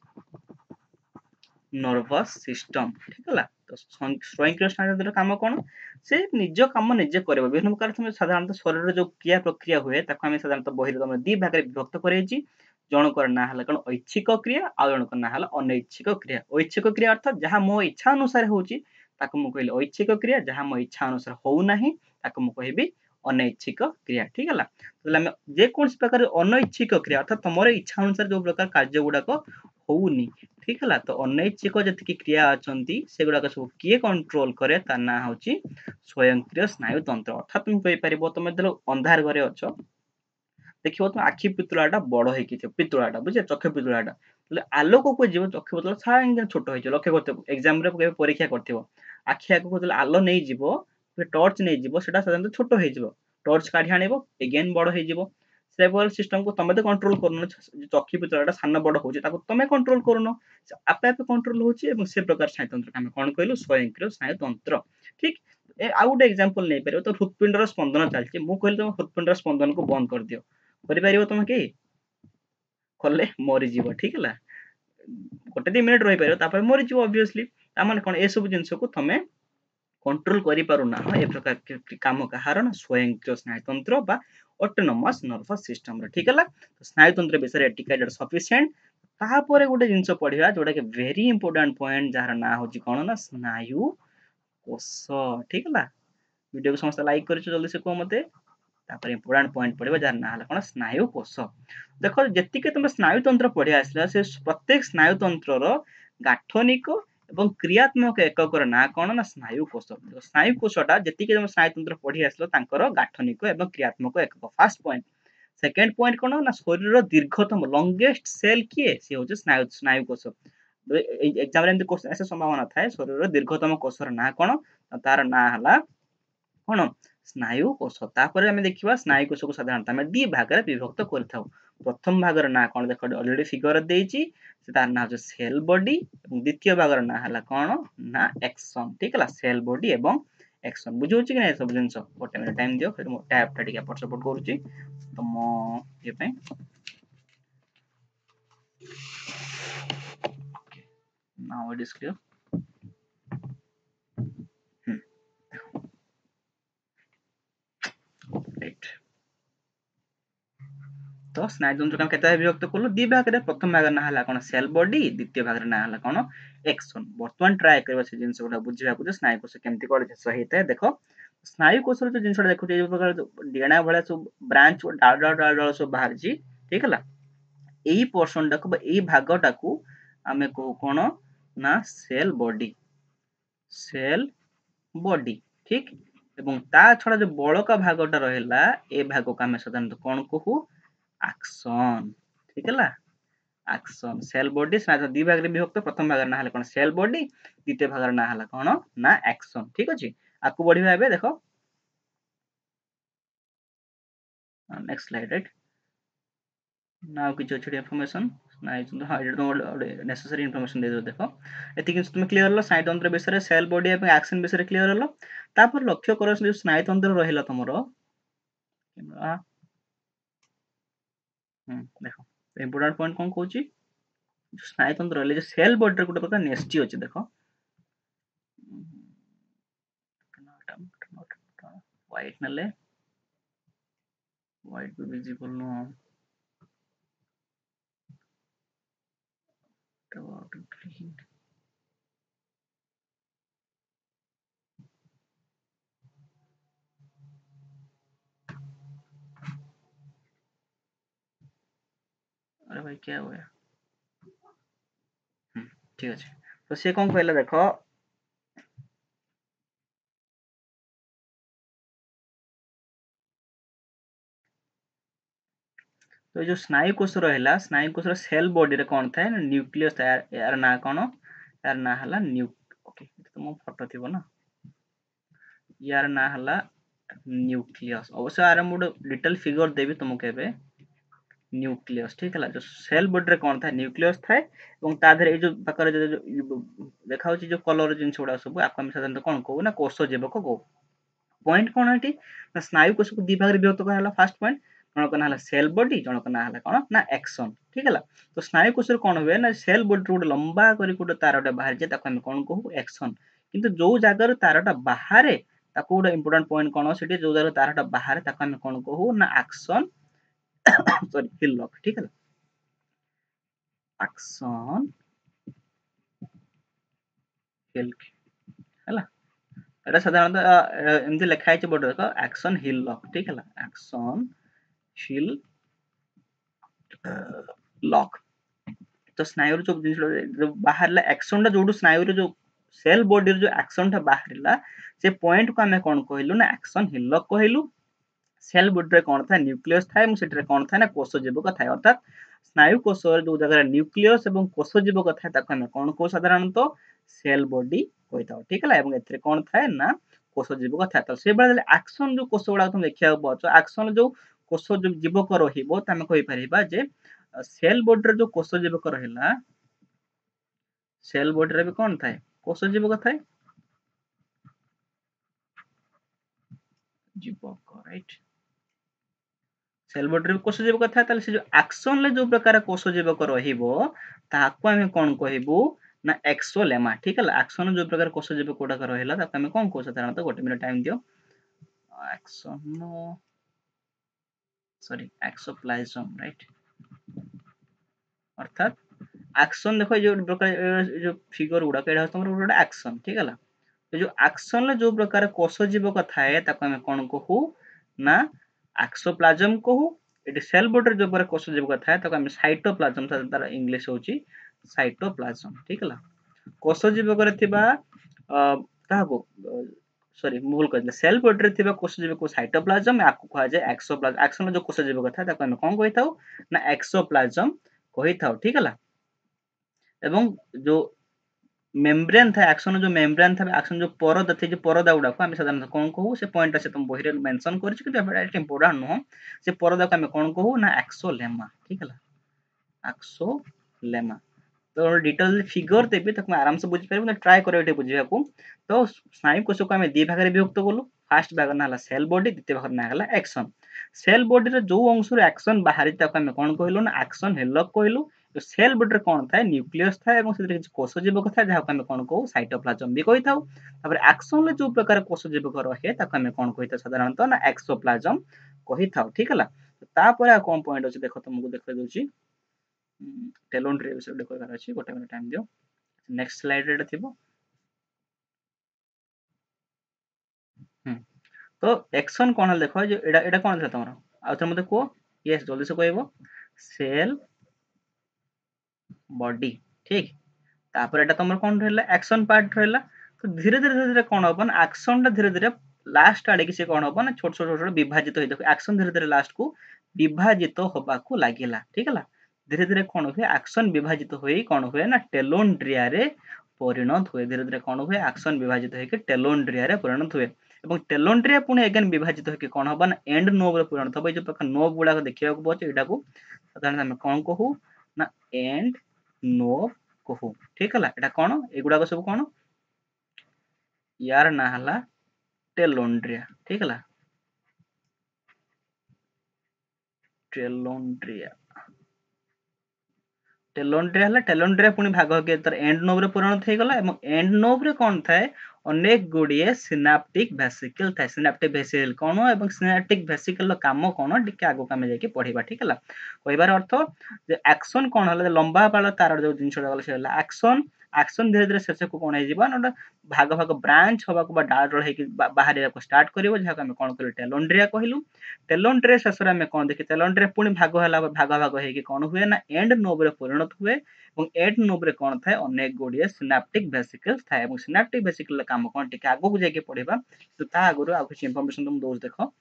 नर्वस सिस्टम ठीक है तो स्वयंक्रिय स्नायुतंत्र काम कौन से निज काम निजे करबो विभिन्न प्रकार तुम साधारणतः शरीर जो क्रिया प्रक्रिया हुए ताको हम साधारणतः बहिर तुम दी भाग में विभक्त करैछि जनकर ना हला कोन ऐच्छिक क्रिया आ जनकर ना हला अनैच्छिक क्रिया ऐच्छिक क्रिया अर्थात जहां मो इच्छा अनुसार होची ताको मु कहले ऐच्छिक क्रिया जहां मो इच्छा अनुसार हो नाही ताको मु कहबी अनैच्छिक क्रिया ठीक है तो हम जे कौन प्रकार अनैच्छिक क्रिया अर्थात तुमर इच्छा अनुसार जो प्रकार कार्य गुड़ाक होउनी ठीक है तो अनैच्छिक जी क्रिया अच्छा से गुड़ाक सब किए कंट्रोल करे तार ना हूँ स्वयंक्रिय स्नायुतंत्र अर्थात तुम कहीपर तुम जो अंधार घरे अच्छ देखिए तुम आखि पितुलाटा बड़ हो पितुलाटा बुझे चक्षु पितुलाटा आलोक को जीव चक्षु पितुला सारा छोट हो लक्ष्य करते एग्जाम परीक्षा कर आखि आगे आलो नहीं जीव टर्च नहीं जीव सेटा साधारण छोट हो टर्च काढ़ी आने एगेन बड़ हो सिस्टम को तुम तो कंट्रोल कर चक्षु पितुलाटा सान बड़ हो तुम कंट्रोल करन आपे आपे कंट्रोल हो से प्रकार स्नायुतंत्र आम कौन कहलु स्वयंक्रिय स्नायुतंत्र ठीक आउ गोटे एग्जांपल नहीं पार तो हृत्पिंडर स्पंदन चलती मुझे कहली तुम हृत्पिंडर स्पंदन को बंद कर दियो कर तुम कि कले मरीज ठीक है गोटे 2 मिनट रही पार मरीज ऑब्वियसली तामाने कौन ए सब जिनस को तुम कंट्रोल करि पारुना ए प्रकार काम कहार ना स्वयंक्रिय स्नायुतंत्र बा ऑटोनोमस नर्वस सिस्टम ठीक है तो स्नायुतंत्र विषय एटिकेटेड सफिशिएंट तापर गोटे जिनस पढ़िया जोटा कि वेरी इंपोर्टेंट पॉइंट जार ना होची कोन ना स्नायु कोष ठीक है वीडियो को समस्त लाइक कर जल्दी से कह मते तापर इंपोर्टेंट पॉइंट पढ़िबा जार ना हला कोन स्नायु कोष देखो जति के तुम स्नायुतंत्र पढ़ि आसला से प्रत्येक स्नायुतंत्र रो गाठनिक एवं क्रियात्मक एककर ना कौन ना स्नायु कोषटा जति तुम स्नायुतंत्र पढ़ी आसलो तांकर गाठनिक एवं क्रियात्मक एकक फास्ट पॉइंट सेकेंड पॉइंट कौन ना शरीर दीर्घतम लंगेस्ट सेल किए सी हूँ स्नायु कोष एग्जाम रे क्वेश्चन ऐसे संभावना थाए शरीर दीर्घतम कोषर ना कौन तार ना हला कौन स्नायु कोष तापर आम देखा स्नायु कोष को साधारणतः आम 2 भाग में विभक्त कर प्रथम भागर ना कौन देख ऑलरेडी फिगर देइछि तार ना हो सेल बॉडी द्वितीय भागर ना हला कौन ना एक्सन ठीक है सेल बॉडी एवं एक्सन बुझे कि ना सब जिन गोटे मिनट टाइम दियो फिर टैब टा एपट सपोर्ट करुच्ची तुम ये now it is clear right तो स्नायुतंत्र काम केते विभक्त कलु 2 भाग रे प्रथम भाग ना हला कोन सेल बॉडी द्वितीय भाग रे ना हला कोन एक्सन वर्तमान ट्राई करबा से जिंस गुडा बुझिबा को स्नायु कोष केमति कोड जिंस हेता देखो स्नायु कोष रो जिंस देखो जे प्रकार डीएनए वाला सब ब्रांच डाल सब बाहर जी ठीक है एही पोर्शन टाको एही भाग टाको हमें को कोन ना सेल बॉडी ठीक एवं ता छडा जो बळका भागटा रहला ए भाग को हमें साधारणतः कोन कहू एक्सन ठीक है एक्शन सेल बॉडी स्नायु दी भाग रे विभक्त प्रथम भाग ना हला कोन सेल बॉडी द्वितीय भाग ना हला कोन ना एक्शन ठीक अछि आकु बढ़िबा एबे देखो नेक्स्ट स्लाइड राइट नाउ किछ अछि इन्फॉर्मेशन स्नायु हां एटा तो नेसेसरी इन्फॉर्मेशन दे दो देखो एति कि तुम क्लियर हलो स्नायु तंत्र विषय सेल बॉडी एवं एक्शन विषय क्लियर हलो तापर लक्ष्य करो जो स्नायु तंत्र रहिला तमरो देखो इंपोर्टेंट पॉइंट कोन कहूची स्नायु तंत्र रहले जे सेल बॉडी रे गुटे प्रकार नेस्टी अछि देखो व्हाइट नले व्हाइट भी विजिबल नो अरे भाई क्या हुआ ठीक अछि तो से कोन कहले देखो तो जो स्नायु कोष रहला स्नायु कोष सेल बॉडी रे कोन थाए न्यूक्लियस यार ना कोन यार ना हला ओके तो मो फोटो थिबो ना यार ना हला न्यूक्लियस अवश्य आर मोड लिटिल फिगर देबी तुमको एबे न्यूक्लियस ठीक है जो सेल बॉडी रे कोन थाए न्यूक्लियस थाए এবং ता धरे जो पाकर जो देखा होची जो कलर जिंस उडा सब आपको हम साधारणतः कोन कहू ना कोष जीवक कहू पॉइंट कोन हटी ना स्नायु कोष को दी भाग रे विभक्त कहला फर्स्ट पॉइंट जनक ना हला सेल बॉडी जनक ना हला कोन ना एक्शन ठीक है तो स्नायु कोष रे कोन होवे ना सेल बॉडी रो लंबा करी कोड तारटा बाहर जे ताको हम कोन कहू एक्शन किंतु जो जगह रे तारटा बाहर ताको गोटे इंपोर्टेंट पॉइंट कोन सेठी जो जगह तारटा बाहर ताको हम कोन कहू ना एक्शन सॉरी हिल लॉक ठीक है एक्शन हिल है এটা সাধারণত এমতি লেখা আছে বড় দেখো অ্যাকশন হিল লক ঠিক है অ্যাকশন হিল लॉक तो स्नायु जो जो बाहरला एक्शन टा जोडू स्नायु जो सेल बॉडी जो एक्शन टा बाहरला से पॉइंट को हमें कोन कहलु ना एक्शन हिल लॉक कहलु सेल बॉडी रे कोन था न्यूक्लियस थाए मु सेटरे कोन था ना कोष जीवक थाए अर्थात स्नायु कोष जो जगह न्यूक्लियस एवं कोष जीवक थाए ताको हमें कोन को साधारणतः सेल बॉडी कहता ठीक है एवं एथरे कोन थाए ना कोष जीवक थाए तो से बेले एक्शन जो कोष गुडा तुम देखिया पाछो एक्शन जो कोष जो जीवक रहिबो तमे कहि परिबा जे सेल बॉडी रे जो कोष जीवक रहिला सेल बॉडी रे भी कोन थाए कोष जीवक थाए जीवक राइट सेल बॉडी रे कोष जीवक थाए ताले से जो एक्शन ले जो प्रकार कोष जीवक रहिबो ताको हम कोन कहिबो ना एक्सोलेमा ठीक है एक्शन जो प्रकार कोष जीवक कोडा रहिला ताको हम कोन को साधारणतः गोटे मिनिट टाइम दियो एक्शन सॉरी एक्सोप्लाज्म राइट अर्थात एक्शन देखो जो प्रकार जो फिगर गुडा एडा तुमर गोटे एक्शन ठीक है जो एक्शन ले जो प्रकार कोष जीवक थाए ताको हम कोन कहू ना एक्सोप्लाज्म कहू एटी सेल बॉडी जो पर कोष जीवक थाए ताको हम साइटोप्लाज्म तार इंग्लिश होची साइटोप्लाज्म ठीक है कोष जीवक रे थिबा काहको सॉरी भूल कहले सेल बॉडी रे थिबा कोष जीवक को साइटोप्लाज्म आकु कहा जाय एक्सोप्लाज्म एक्शन जो कोष जीवक थाए ताको हम कोन कहिताउ ना एक्सोप्लाज्म कहिताउ ठीक है एवं जो मेम्ब्रेन था एक्शन जो मेम्ब्रेन था एक्शन जो परदा थे जो परदा गुडा को हम साधारणतः कोन कहू से पॉइंट से तुम बहिरे मेंशन करछि कि एटा इंपोर्टेंट नो से परदा को हम कोन कहू ना एक्सोलेमा ठीक है एक्सोलेमा तो डिटेल फिगर देबे तक मैं आराम से बुझि परबो ट्राई करियो एटे बुझिया को तो स्नायु कोष को हम दी भाग रे विभक्त कलु फर्स्ट भाग ना हला सेल बॉडी द्वितीय भाग ना हला एक्शन सेल बॉडी रे जो अंश रे एक्शन बाहरी ताको हम कोन कहलु ना एक्शन हेलक कहलु तो सेल बॉडी रे कोन थाए न्यूक्लियस थाए एवं सेते किछ कोष जीवक थाए जाहा हम कोन कहू साइटोप्लाज्म भी कहिथाउ तापर एक्शन ले जो प्रकार कोष जीवक रहे ताको हम कोन कहिथाउ साधारणतः ना एक्सोप्लाज्म कहिथाउ ठीक हला तापर आ कोन पॉइंट अछि देखो तुमको देखै दोछि टेलोमेरी विषय देखबार अछि गोटे मिनिट टाइम दियो नेक्स्ट स्लाइड रे थिबो तो एक्शन कोन हल देखो जे एडा एडा कोन था तमरो आ त मते को यस जल्दी से कहबो सेल बॉडी ठीक तापर एटा तमरो कोन रहला एक्शन पार्ट रहला तो धीरे धीरे धीरे कोन होबन एक्शन ता धीरे धीरे लास्ट आडे कि से कोन होबन छोट छोट छोट विभाजित होई देखो एक्शन धीरे धीरे लास्ट को विभाजित होबा को लागिला ठीक हला धीरे धीरे कौन हुए एक्शन विभाजित हुए कौन हुए ना टेलोन्ड्रिया रे परिणत हुए धीरे धीरे कौन हुए एक्शन विभाजित होकर टेलोन्ड्रिया रे परिणत हुए এবং টেলোন্ড্রিয়া পুଣି এগেন বিভাজিত হয়ে কଣ হବ ନା ଏଣ୍ଡ ନୋବ ରେ ପରିଣତ ହବ। ଏଇ ଯୋଉ ପ୍ରକାର ନୋବ ଗୁଡାକ ଦେଖିବାକୁ ପାଉଛୁ ଏଇଟାକୁ ସାଧାରଣତଃ ଆମେ କଣ କହୁ ନା ଏଣ୍ଡ ନୋବ କହୁ। ଠିକ ହେଲା, ଏଟା କଣ ଏଗୁଡାକ ସବୁ କଣ यार ना हला टेलोन्ड्रिया। ठीक है, टेलोन्ड्रिया टेलोन्ड्रिया हला टेलोन्ड्रिया पुणी भाग के तर एंड नोब रे परिणत हे गला एवं एंड नोब रे कोन थाए अनेक गुड़िए सिनाप्टिक वेसिकल थाए। सिनाप्टिक वेसिकल कोन एवं सिनाप्टिक वेसिकल काम कोन टिके आगो कामे जाके पढिबा। ठीक है, कहबार अर्थ जे एक्शन कोन हला लंबा बाल तार जो जिंसडा गला से हला एक्शन एक्शन धीरे धीरे शेष को कोन हे जीवा न भाग भाग ब्रांच होबा को बा डाल डल हे कि बाहर को स्टार्ट करिवो जहा हम कोन कहलु टेलोन्ड्रिया कहलु। टेलोन्ड्रिया शेष रे हम कोन देखि टेलोन्ड्रिया पुणी भाग हला भाग भाग हे कि कोन हुए ना एंड नोब रे परिणत हुए এবং एंड नोब रे कोन थाए अनेक गुड़िए सिनाप्टिक वेसिकल्स थाए এবং सिनाप्टिक वेसिकल काम कोन टिके आगो को जाके पढिबा। तो ता आगरो आ कुछ इंफॉर्मेशन तुम दोस्त देखो।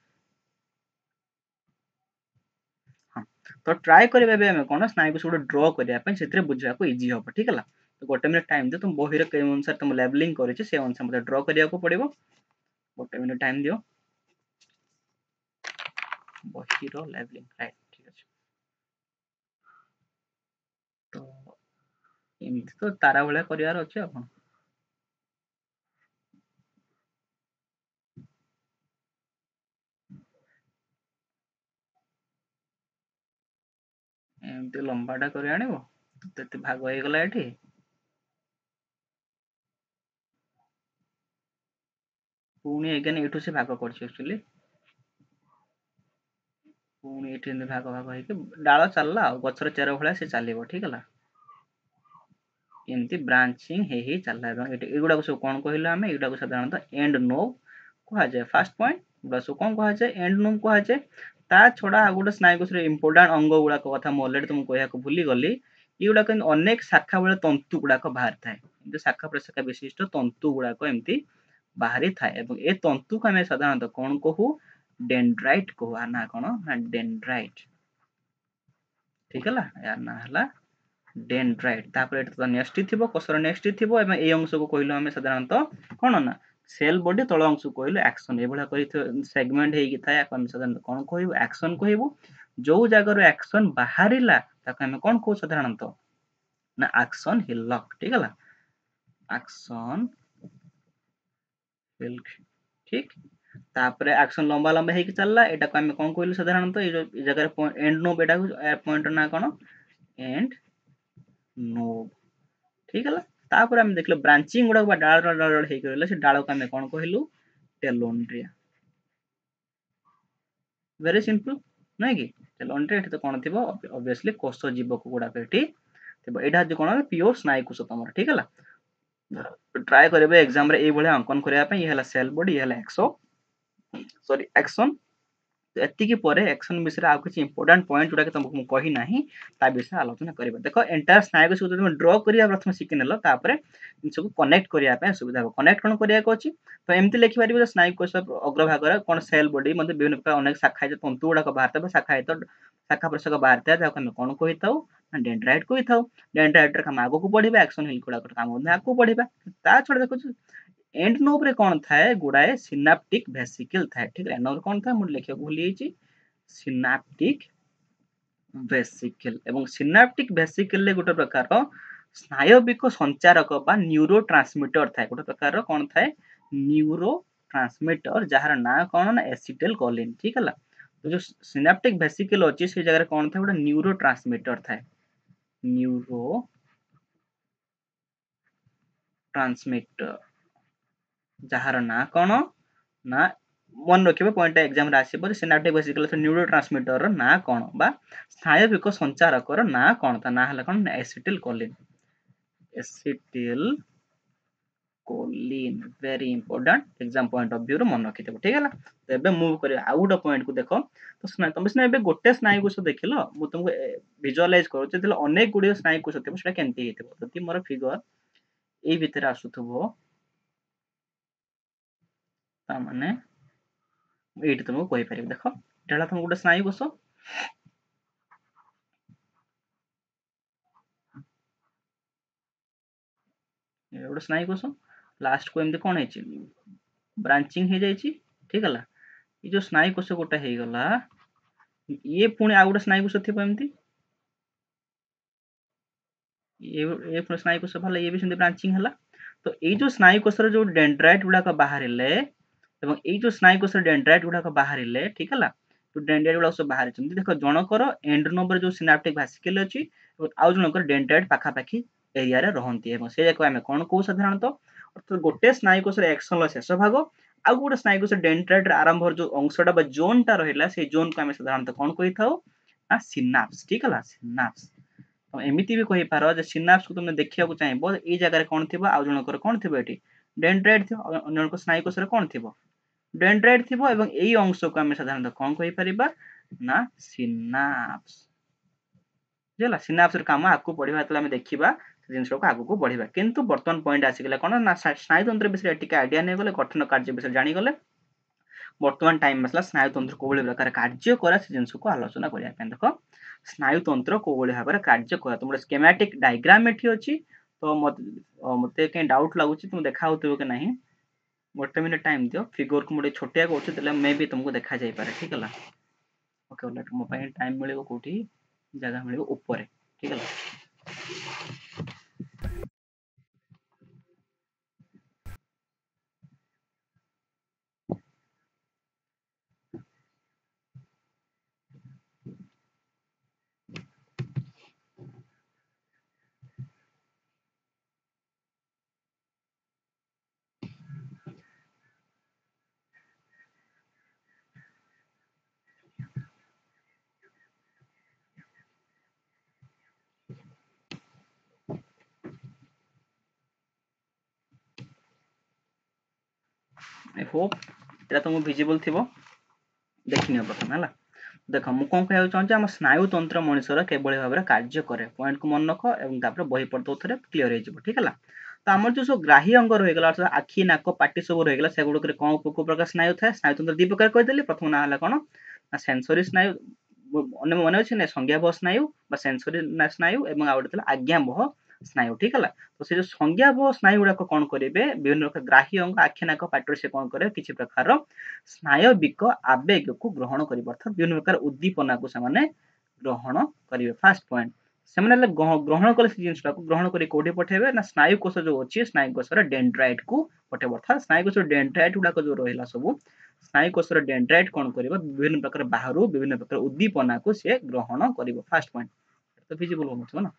हाँ, तो ट्राई करिबा बे हम कोन स्नायु को सब ड्रा करिया पे सेतरे बुझिया को इजी हो। ठीक है, तो गोटे मिनिट टाइम दे तुम बही रे के अनुसार तुम लेवलिंग करिछ से अनुसार मते ड्रा करिया को पड़िबो। गोटे मिनिट टाइम दियो बही रो लेवलिंग राइट। ठीक है, तो एमती तो तारा भलिया करियार अछि अपन एमती लंबाटा करि आनिबो तेते भाग होई गला एठी। पुणी एगेन एठू से भाग करछि एक्चुअली पुणी एठी भाग भाग होई के डाଳ चलला गछर चेर भलिया से चलिबो। ठीक है, एमती ब्रांचिंग हे चलला एवं एगुड़ा सब कौन कहलु आमे एगुड़ा साधारणतः एंड नोब कहा जाए। फर्स्ट पॉइंट एगुड़ा सब कौन कहा जाए एंड नोब कहा जाए। ता छड़ा गोटे स्नायुकोश इंपोर्टेंट अंग गुड़ा कथा मु ऑलरेडी तुमको कहया भूली गली एगुड़ा अनेक शाखा बेले तंतु गुड़ाक बाहर थाए शाखा प्रशाखा विशिष्ट तंतु गुड़ाक एमती बाहरी थाए एवं ए तंतु को आम साधारणतः कौन कहू डेंड्राइट कहू। यार ना कौन ना डेंड्राइट। ठीक है, यार ना हला डेंड्राइट। तापर एटा तो नेक्स्ट थिबो कोसर नेक्स्ट थिबो एवं ए अंश को कहलु हमें साधारणतः कोन ना सेल बॉडी तळ अंश को कहलु एक्शन। ए भला करि सेगमेंट हे कि थाए हम साधारणतः कोन कहबो एक्शन कहबो। जो जगह रो एक्शन बाहरिला ताको हम कोन कहू साधारणतः ना एक्शन हिलक। ठीक है, एक्शन हिल। ठीक, तापर एक्शन लंबा लंबा हे कि चलला एटा को हम कोन कहलु साधारणतः ए जगह एंड नो बेटा पॉइंट ना कोन एंड नोब। ठीक है, तापर हम देखलो ब्रांचिंग गुडा बा डाळ डाळ हे करले से डाळ को हम कोन कहलु टेलोन्ड्रिया। वेरी सिंपल नै कि टेलोन्ड्रिया एठी तो कोन थिबो ऑब्वियसली कोष जीव को गुडा एठी थिबो। एटा जे कोन प्योर स्नायु कोष तमर। ठीक है, ट्राई करबे एग्जाम रे ए भलिया अंकन करिया पे ये हला सेल बॉडी ये हला एक्शन। तो एतिकी परे एक्शन विषय आ किछि इंपोर्टेंट पॉइंट जोडा के तुमको कहि नाही ता विषय आलोचना करबा। देखो एंटायर स्नायु को तुम ड्रा करिया प्रथम सिखि नेलो तापरे सब कनेक्ट करिया पे सुविधा हो। कनेक्ट कोन करिया को अछि तो एमति लिखि पारिबो स्नायु कोष अग्रभाग रे कोन सेल बॉडी मध्ये विभिन्न प्रकार अनेक शाखा जे तंतु गुडा को बाहर तबे शाखा तो शाखा प्रशाखा बाहर ता जाको हम कोन कहिताउ ना डेंड्राइट कहिताउ। डेंड्राइट रे हम आगो को बढ़िबा एक्शन हिल गुडा को काम आगो बढ़िबा। ता छोड़ देखो एंड नोब रे कोन थाए गुडाए सिनाप्टिक वेसिकल थाए। ठीक है, नोब कोन थाए मु लिखियो भूली छि सिनाप्टिक वेसिकल एवं सिनाप्टिक वेसिकल गोटे प्रकार स्नायविक संचारक बा न्यूरोट्रांसमीटर थाए। गोटे प्रकार कोन थाए न्यूरोट्रांसमीटर जार ना कोन ना एसिटाइल कोलिन। ठीक है, तो जो सिनाप्टिक वेसिकल अछि से जगह कोन थाए गोटे न्यूरोट्रांसमीटर थाए न्यूरो ट्रांसमीटर जार ना कोन ना मन रखिबे पॉइंट एग्जाम रे आसीबो सिनाप्टिक वेसिकल न्यूरोट्रांसमीटर रो ना कोन बा स्नायविक संचारक रो ना कोन ता ना हला कोन acetylcholine. Acetylcholine very important exam point of view रो मन रखिथबो। ठीक है, तो एबे मूव करिया आ गुडा पॉइंट को देखो। तो तुम सिना एबे गोटे स्नायु कोष देखिलो मु तुमको विजुअलाइज करू जे अनेक गुडी स्नायु कोष थिबो सेटा केनती हेतबो। जति मोर फिगर ए भितर आसुथबो ता माने एठी तुमको कहि परिबे। देखो एटा तुम गोटे स्नायु कोष गोटे स्नायुकोश लास्ट को एमती कौन है ब्रांचिंग हो जाइए ठीक है ये जो स्नायुकोश गोटे हो गला ये पुणी आउ गोटे स्नायुकोश थी एमती ये पुणी स्नायुकोश भला ये भी सेमती ब्रांचिंग है तो ये जो स्नायुकोश जो डेंड्राइट गुड़ाक बाहर एवं ये जो स्नायुकोश डेंड्राइट गुड़ाक बाहर ठीक है तो डेंड्राइट गुड़ा सब बाहर देख जनकर एंड नंबर जो सिनाप्टिक वेसिकल अच्छी आउ जनकर डेंड्राइट पाखापाखि एरिया रहती है से जाक आम कौन कौ साधारणतः अर्थात गोटे स्नायुकोश एक्सन शेष भाग आउ गोटे स्नायुकोश डेंड्राइट आरंभ जो अंशटा जोनटा रहा से जोन को आम साधारणतः कौन कही था ना सिनाप्स ठीक है सिनाप्स तो एमती भी कही पार सिनाप्स को तुम देखा चाहिए ये जगह कौन थी आउ जनकर कौन थी ये डेंड्राइट थी जन स्नायुकोश कौन थी डेंड्राइट थी एवं यही अंश को आम साधारणतः कौन कही पार ना सिनाप्स बुझला सिनाप्स काम आगू पढ़ा आम देखा जिन को आगू बढ़ा किंतु बर्तमान पॉइंट आसीगला कौन ना स्नायुतंत्र विषय टिके आइडिया नहीं गले गठन कार्य विषय जानीगले बर्तमान टाइम आसला स्नायुतंत्र कौ प्रकार कार्य करे से जिन को आलोचना करने देख स्नायुतंत्र कौ भाव में कार्य करे तुम स्केमेटिक डायग्राम एठी अच्छी तो मत कहीं डाउट लगुच तुम देखा कि नहीं गोटे मिनिट टाइम दियो फिगर को मुझे छोटिया कौन मे भी तुमको देखा जाई पारे ठीक है ओके मो टाइम मिले कौटी जगह मिले ऊपर ठीक है आई होप एटा तुमको विजिबल थिबो देखिनियो प्रथम है देख मुझे कौन कहना चाहूँगी आम स्नायुतंत्र मनुष्यर किभली भाव में कार्य करे पॉइंट को मन रख और बही पढ़ते थे क्लीयर हो ठीक है तो आम जो सब ग्राही अंग रहीगला अर्थात आखि नाक पाटी सब रहीगला से गुड़क कौन को प्रकार स्नायु थाए स्नायुतंत्र दी प्रकार कहीदेली प्रथम ना है कौन ना सेंसरी स्नायु मन अच्छे ना संज्ञाबह स्नायु सेंसरी स्नायु और आउ गए आज्ञाबह स्नायु ठीक है तो से जो संज्ञाबह स्नायु गुड़ाक कौन करेंगे विभिन्न प्रकार ग्राही अंग आखि नाक पाटी से कौन करे किसी प्रकार स्नायविक आवेग को ग्रहण कर अर्थात विभिन्न प्रकार उद्दीपना को ग्रहण करेंगे फास्ट पॉइंट से ग्रहण कले से जिनटा ग्रहण कर कौटी पठेबे ना स्नायुकोश जो अच्छी स्नायुकोश डेंड्राइट को पठेब अर्थात स्नायुकोश डेंड्राइट गुड़ाक जो रहा सब स्नायुकोश डेंड्राइट कौन कर विभिन्न प्रकार बाहर विभिन्न प्रकार उद्दीपना को सी ग्रहण कर फास्ट पॉइंट तो विजिबल हो ना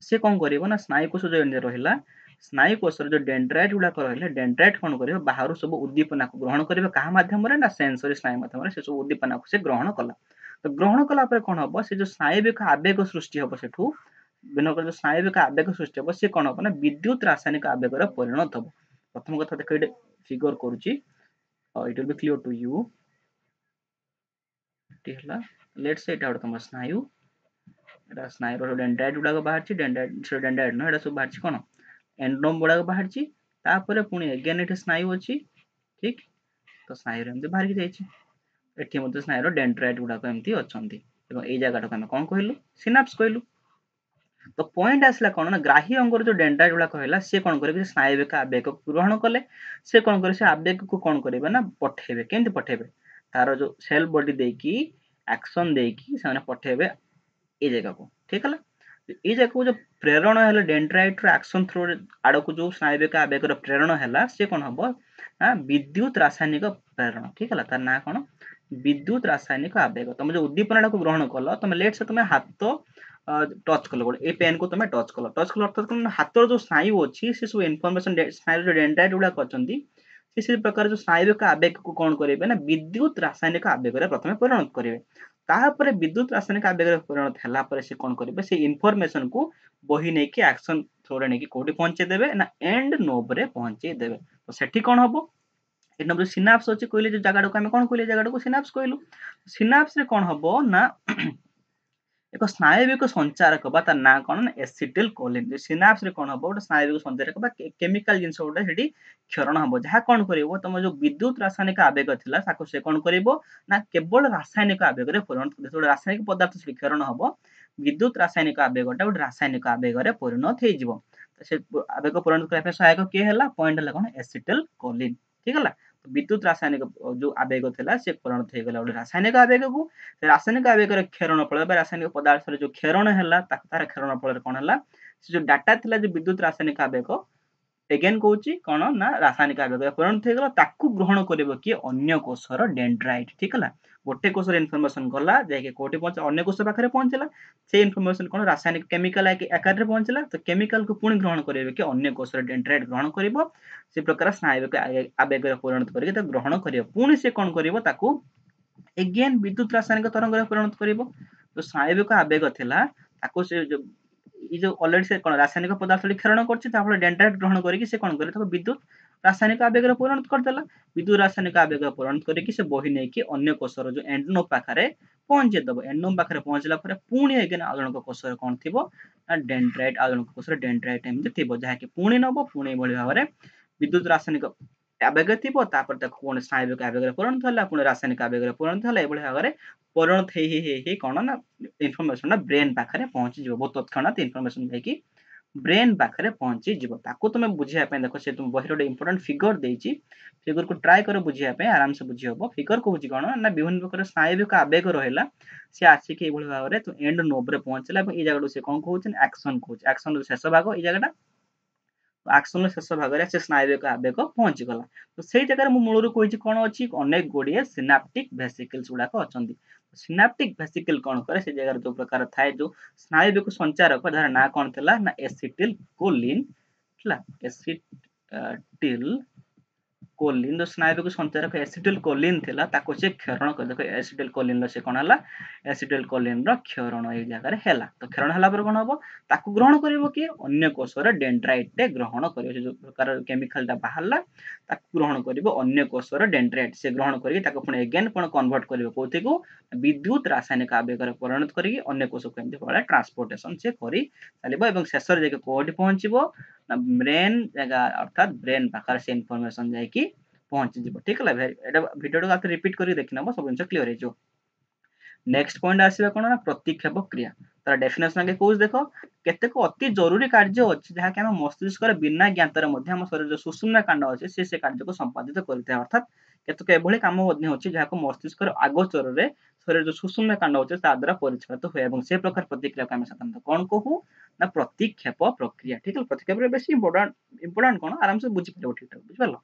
से कौन कर ना स्नायुकोश जो रहा स्नायुकोश जो डेंड्राइट गुड़ाक रहा डेंड्राइट कौन कर बाहर सब उद्दीपना को ग्रहण करेंगे क्या मध्यम ना सेंसरी स्नायु मध्यम से सब उद्दीपना को ग्रहण कला तो ग्रहण कला कौन हम से जो स्नायुविक आवेग सृष्टि हम से विभिन्न प्रकार जो स्नायुविक आवेग सृष्टि हम सी कौन हम ना विद्युत रासायनिक आवेगर परिणत हम प्रथम कथा देख ये फिगर करुच्ची it will be clear to you ठीक है लेट्स से एटा तुम स्नायु एटा स्नायु डेंड्राइट गुड़ाक बाहर डेंड्राइट ना एटा सब बाहर कौन एंडोम गुड़ाक बाहर तापर पुणी एगेन ये स्नायु अच्छी ठीक तो स्नायु एमती बाहर जाइए स्नायु डेंड्राइट गुड़ाक एमती अच्छा ये जगह आम कौन कहलु सिनाप्स कहलु तो पॉइंट आसला कौन ना ग्राही अंगर जो डेंड्राइट गुड़ाक है सी कौन करेंगे स्नायुविक आवेग को ग्रहण कले से कौन करे से आवेग को कौन करेंगे ना पठेबे केमती पठेबे तार जो सेल बॉडी देकी एक्शन देकी से पठेबे ये जगह को ठीक है ये जगह जो प्रेरण है डेंड्राइट एक्शन थ्रू आड़ को जो स्नायुविक आवेगर प्रेरण है सी कौन हम ना विद्युत रासायनिक प्रेरण ठीक है तार ना कौन विद्युत रासायनिक आवेग तुम जो उद्दीपना को ग्रहण कल तुम लेट से तुम हाथ टच कल गोटे पेन को तुम टच कल अर्थात हाथ जो स्नायु अच्छी से सब इनफर्मेशन स्नायु डेंड्राइट गुड़ाक अच्छी से प्रकार जो स्नायुविक आवेग को कौन करेंगे ना विद्युत रासायनिक आवेगर प्रथम परिणत करेंगे तापर विद्युत रासायनिक आवेग परिणत है से कौन करेंगे से इनफर्मेशन को बही नहीं कि एक्शन थ्रो नहीं कौटी पहुंचे देवे ना एंड नोब रे पहुंचे देवे तो सेठी कौन हम एक नंबर सिनाप्स अच्छे कहले जो जगह को कौन कहले जगह को सिनाप्स कहलु सिनाप्स रे कौन हम ना एक स्नायुविक संचारक बा तार ना कौन एसिटिल कोलिन सिनाप्स रे कौन हम गोटे स्नायुविक संचारक बा केमिकल जिनस गोटे सेठी क्षरण हम जहाँ कौन कर तुम जो विद्युत रासायनिक आवेग थिला ताको से कौन करिवो ना केवल रासायनिक आवेग रे परिणत गोटे रासायनिक पदार्थ से क्षरण हम विद्युत रासायनिक आवेगटा गोटे रासायनिक आवेग रे परिणत हो से आवेग परिणत करने सहायक किए है पॉइंट है कौन एसिटिल कोलिन ठीक है विद्युत रासायनिक जो आवेग था से परिणत हो गला रासायनिक आवेग को रासायनिक आवेग क्षरण फल रासायनिक पदार्थ जो क्षरण है तार क्षरण फल कौन है से जो डाटा थिला जो विद्युत रासायनिक आवेग एगेन कहूँ कौन ना रासायनिक आवेग परिणत होगा ताकू ग्रहण कर किए अन्य कोषर डेंड्राइट ठीक है गोटे कोषर इनफर्मेशन गला जाके कौटी पहुंचा अन्य कोष पाखे पहुंचला से इनफर्मेशन कौन रासायनिक केमिकल आकार में पहुंचला तो केमिकल को पुणी ग्रहण करेंगे कि अन्य कोषर डेंड्राइट ग्रहण कर से प्रकार स्नायविक आवेग परिणत करके ग्रहण कर पुणी से कौन कर एगेन विद्युत रासायनिक तरंग परिणत कर तो स्नायविक आवेग थिला ताको से जो अलरेडी से कौन रासायनिक पदार्थ क्षरण कर डेंड्राइट ग्रहण करके से कौन करे विद्युत रासायनिक आवेग परिणत करदेला विद्युत रासायनिक आवेग परिणत करके से बही नहीं अन्य कोषर जो एंडोनोम पाखे पहुंचेदेव एंडोनोम पाखे पहुंचला पुणी एगेन आउ जन कोषर कौन थी डेंड्राइट आउ जन कोषर डेंड्राइट एमती थी जहाँकि पुणी नब पुणी भाव में विद्युत रासायनिक आवेग थी पुणी स्नायविक आवेग परिणत है पुणी रासायनिक आवेग परिणत है भाव में परिणत हो कौन ना इनफर्मेशन ब्रेन पाखे पहुंची बहुत तत्क्षणात इनफर्मेशन जाकि ब्रेन पाखे पहुंची ताको तुम बुझापी देख से तुम बही गोटे इंपोर्टेंट फिगर देती फिगर को ट्राए कर बुझापी आराम से बुझी हम फिगर कहूँ कौन ना विभिन्न प्रकार स्नायविक आवेग रहा सी आसिक ये भाव में तुम एंड नोब्रे पहुंचला ये जगह से कौन कहूँ एक्शन कहूँ एक्शन शेष भाग ये जगह आक्शन शेष भाग में से स्नायविक आवेग पहुंचीगला तो से जगह मूल कही कौन अच्छी अनेक गुड़िए सिनाप्टिक भेसिकल्स गुड़ाक अच्छा सिनाप्टिक भेसिकल कौन करे से जगह जो प्रकार थाए जो स्नायविक संचारक जार ना कौन थी ना एसिटिल कोलिन एसिटिल कोलिन जो स्नायविक संचारक एसिटिल कोलिन थिला ताको से क्षरण कर देखो एसिटिल कोलिन से कौन है एसिटिल कोलिन क्षरण ये जगह है तो क्षरण है कौन हम ताकू ग्रहण कर कि अन्य कोषर डेंड्राइट ग्रहण कर जो प्रकार केमिकल बाहर ताकू ग्रहण कर अन्य कोषर डेंड्राइट से ग्रहण कर एगेन कौन कन्वर्ट कर कौथि को विद्युत रासायनिक आवेग परिणत करके अन्य कोष को एमती ट्रांसपोर्टेशन से कर शेष जाके कौटी पहुंचो ब्रेन जगह अर्थात ब्रेन पाखे से इनफर्मेशन जाकि पहुंची ठीक है भिडियो आप रिपीट कर देखना सब जिन क्लीयर हो नेक्स्ट पॉइंट आसवा कौन ना प्रतिक्षेप क्रिया तार डेफिनेशन आगे कौन देख केतेक अति जरूरी कार्य अच्छी जहाँकि आम मस्तिष्क बिना ज्ञातर शरीर जो सुषुम्ना कांड अच्छे से कार्य को संपादित करते अर्थात केतेक एभली काम अच्छी जहाँ को मस्तिष्क आगोचर में शरीर जो सुषुम्ना कांड अच्छे द्वारा परिचालित हुए से प्रकार प्रतिक्रिया को साधारणतः कौन कहूँ ना प्रतिक्षेप प्रक्रिया ठीक है प्रतिक्षेप बेस इंपोर्टाट कौन आराम से बुझीपार ठीक ठाक बुझिपार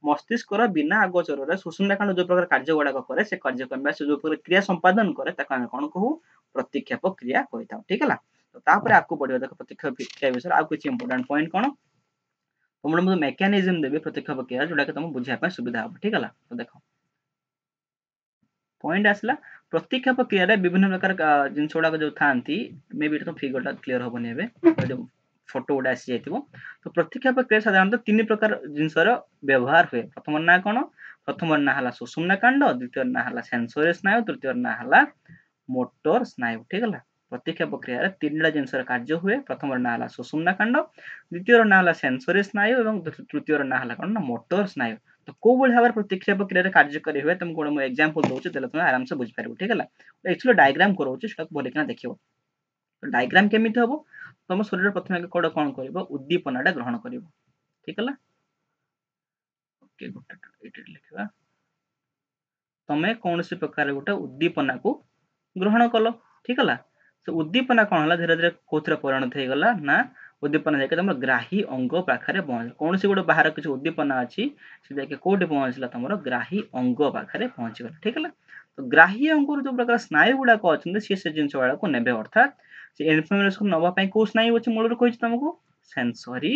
मस्तिष्क बिना आगोचर सुषुम्ना कांड जो प्रकार कार्य गुड़ाक करे से कार्य से जो प्रकार क्रिया संपादन करे कौन कहूँ प्रतिक्षेप क्रिया कही था ठीक है तो आपको पड़ो देख प्रतिक्षेप क्रिया विषय आउ किसी इंपोर्टाट पॉइंट कौन तुम मुझे मेकानिज्म देवी प्रतिक्षेप क्रिया जोटा कि तुम बुझापी सुविधा हम ठीक है तो देख पॉइंट आसला प्रतिक्षेप क्रिया विभिन्न प्रकार जिन गुड़ाक जो था मे बी तुम फिगर क्लीयर हेनी फोटो गोटे आसी जाइए तो प्रतिक्षेप क्रिया साधारणतः तीन प्रकार जिनसर व्यवहार हुए प्रथम ना कौन प्रथम ना है सुषुम्ना कांड द्वितीय ना है सेंसोरी स्नायु तृतीय ना है मोटर स्नायु ठीक है प्रतिक्षेप क्रिया तीन टा जिनसर कार्य हुए प्रथम ना है सुषुम्ना कांड द्वितीय ना है सेंसोरी स्नायु और तृतीय ना है कौन ना मोटर स्नायु तो कौ भाव में प्रतिक्षेप क्रिया कार्यकारी हुए तुमको गोटे एग्जांपल दूसरी तुम आराम से बुझीपार ठीक है एक्चुअली डायग्राम कराऊँ बोलिकिना देख डायग्राम केमी हम तुम शरीर प्रथम कौन कौन कर उद्दीपना ग्रहण कर ठीक है ओके गोटे लिखा तुम्हें कौन सी प्रकार गोटे उद्दीपना को ग्रहण कल ठीक है से उद्दीपना कौन है धीरे धीरे कौन परिणत होगा ना उद्दीपना जाके तुम ग्राही अंग पाखे पहुंच कौन सी गोटे बाहर किसी उद्दीपना अच्छी से जाके कौटे पहुंचला तुम ग्राही अंग पाखे पहुंचीगला ठीक है तो ग्राही अंग जो प्रकार स्नायु गुड़ाक अच्छे से जिन गुड़ा को ने अर्थात से इनफर्मेशन नापी कौ स्नायु अच्छे मूल कही तुमको सेंसरी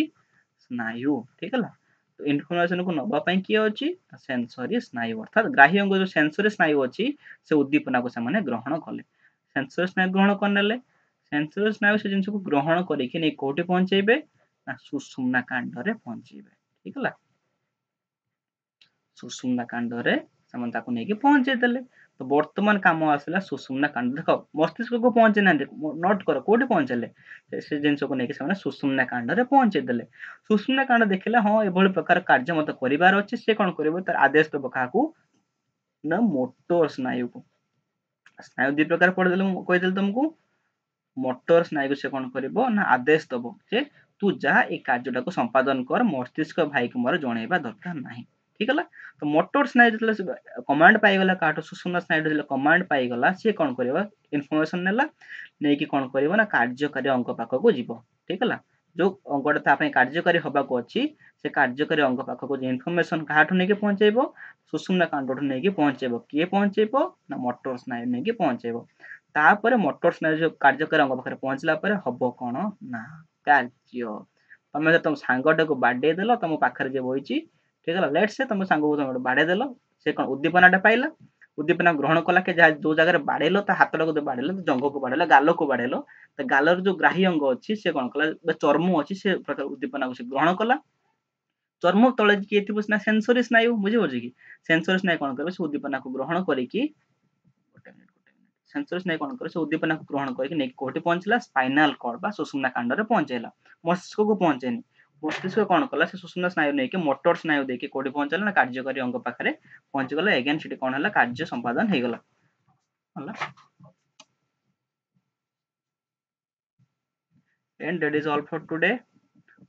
स्नायु ठीक है तो इनफर्मेशन को नापी किए अच्छी सेंसरी स्नायु अर्थात ग्राही अंग जो सेंसरी स्नायु अच्छी से उद्दीपना को से ग्रहण कले सेंसरी स्नायु ग्रहण करने सेंसरी स्नायु से जिन को ग्रहण करके कौटे पहुंचेबे ना सुषुम्ना कांड रे पहुंचेबे ठीक है सुषुम्ना कांड रे नहीं पहुंचे देले तो वर्तमान काम आसला सुषुम्ना कांड देख मस्तिष्क को पहुंचे ना नोट कर कौटे पहुंचले से जिन को लेकिन सुषुम्ना कांड रे पहुंचे देले सुषुम्ना कांड देखिले हाँ ये प्रकार कार्य मत करिवार अछि से कोन करबो तार आदेश तो काकू ना मोटर स्नायु को स्नायु दु प्रकार पढ़ देले कहि देले तुमको मोटर स्नायु से कौन कर ना आदेश दब जे तू जा ए कार्यटा को संपादन कर मस्तिष्क भाई को मोर जणैबा दरकार नाही ठीक है तो मोटर स्नायु जो कमांड पाईगला काटो सुषुम्ना स्नायु जो कमांड पाईगला सी कौन कर इनफर्मेशन नेला नहीं कि कौन कर ना कार्यकारी अंग पाखक जीव ठीक है जो अंगटा कार्यकारी हवा को अच्छी से कार्यकारी अंग पाखक जो इनफर्मेशन क्या नहीं पहुँचेब सुषुम्ना कांड नहीं पहुँचेब किए पहुँचेब ना मोटर स्नायु नहीं पहुँचेब तापर मोटर स्नायु जो कार्यकारी अंग पाखे पहुँचला हम कौन ना कार्य तुम तुम सांगटा को बाडे देल तुम पाखे जे बही ठीक है लेट से तुम सांग को बाड़े देल से कौन उद्दीपनाटा पाइला उद्दीपना ग्रहण कला कि जो जगह बाड़ेल तो हाथ को बाड़ेल तो जंग को बाड़ेल गाल को बाड़ेल तो गालर जो ग्राही अंग अच्छी से कौन कला चर्म अच्छी से प्रकार उद्दीपना को ग्रहण कला चर्म तले किए थी ना सेंसरी स्नायु बुझे कि सेंसरी स्नायु कौन कर उद्दीपना को ग्रहण करके सेंसरी स्नायु कौन कर उद्दीपना को ग्रहण करके कोटी पहुंचला स्पाइनल कॉर्ड बा सुषुम्ना कांड रे पहुंचेला मस्तिष्क को पहुंचेनी मस्तिष्क कौन कला से सुषुम्ना स्नायु नहीं मोटर स्नायु देके कोटी पहुंचला ना कार्यकारी अंग पाखरे पहुंची गला अगेन से कौन है कार्य संपादन हो गला and that is all for today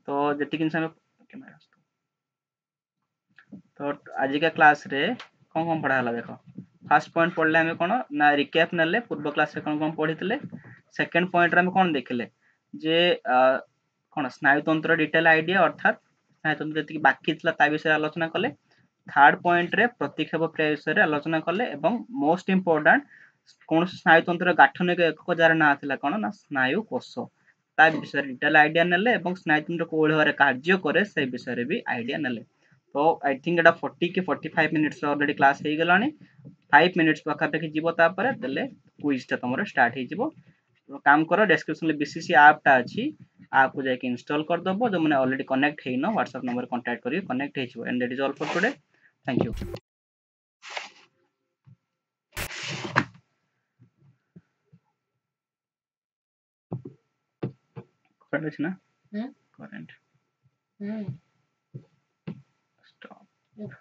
तो जेटी किन समय तो आज का क्लास रे कौन कौन पढ़ा हला देखो फर्स्ट पॉइंट पढ़ले हमें कौन ना रिकैप नेले पूर्व क्लास रे कौन कौन पढ़ितले सेकंड पॉइंट रे हम कौन देखले जे कौन स्नायुतंत्र डिटेल आइडिया अर्थात स्नायुतंत्र जति बाकी थिला ता विषय आलोचना कले थर्ड पॉइंट रे प्रतिक्षेप क्रिया विषय रे आलोचना कले एवं मोस्ट इंपोर्टेंट कौन स्नायुतंत्र गाठनिक एकक जार ना थिला कौन ना स्नायु कोष ता विषय डिटेल आइडिया नेले एवं स्नायुतंत्र कोळ भारे कार्य करे से विषय रे भी आइडिया नेले तो आई थिंक एटा 40 के 45 मिनिट्स ऑलरेडी क्लास हो गलानी 5 मिनिट्स पाखापाखि जीव तापर देले क्विज तुम स्टार्ट हो काम कर डिस्क्रिप्शन में बीसीसी ऐप टा अच्छी ऐप को जाके इंस्टॉल कर दबो जो मैंने ऑलरेडी कनेक्ट है न व्हाट्सएप नंबर कांटेक्ट करिए कनेक्ट हो and that is all for today thank you current ना करंट स्टॉप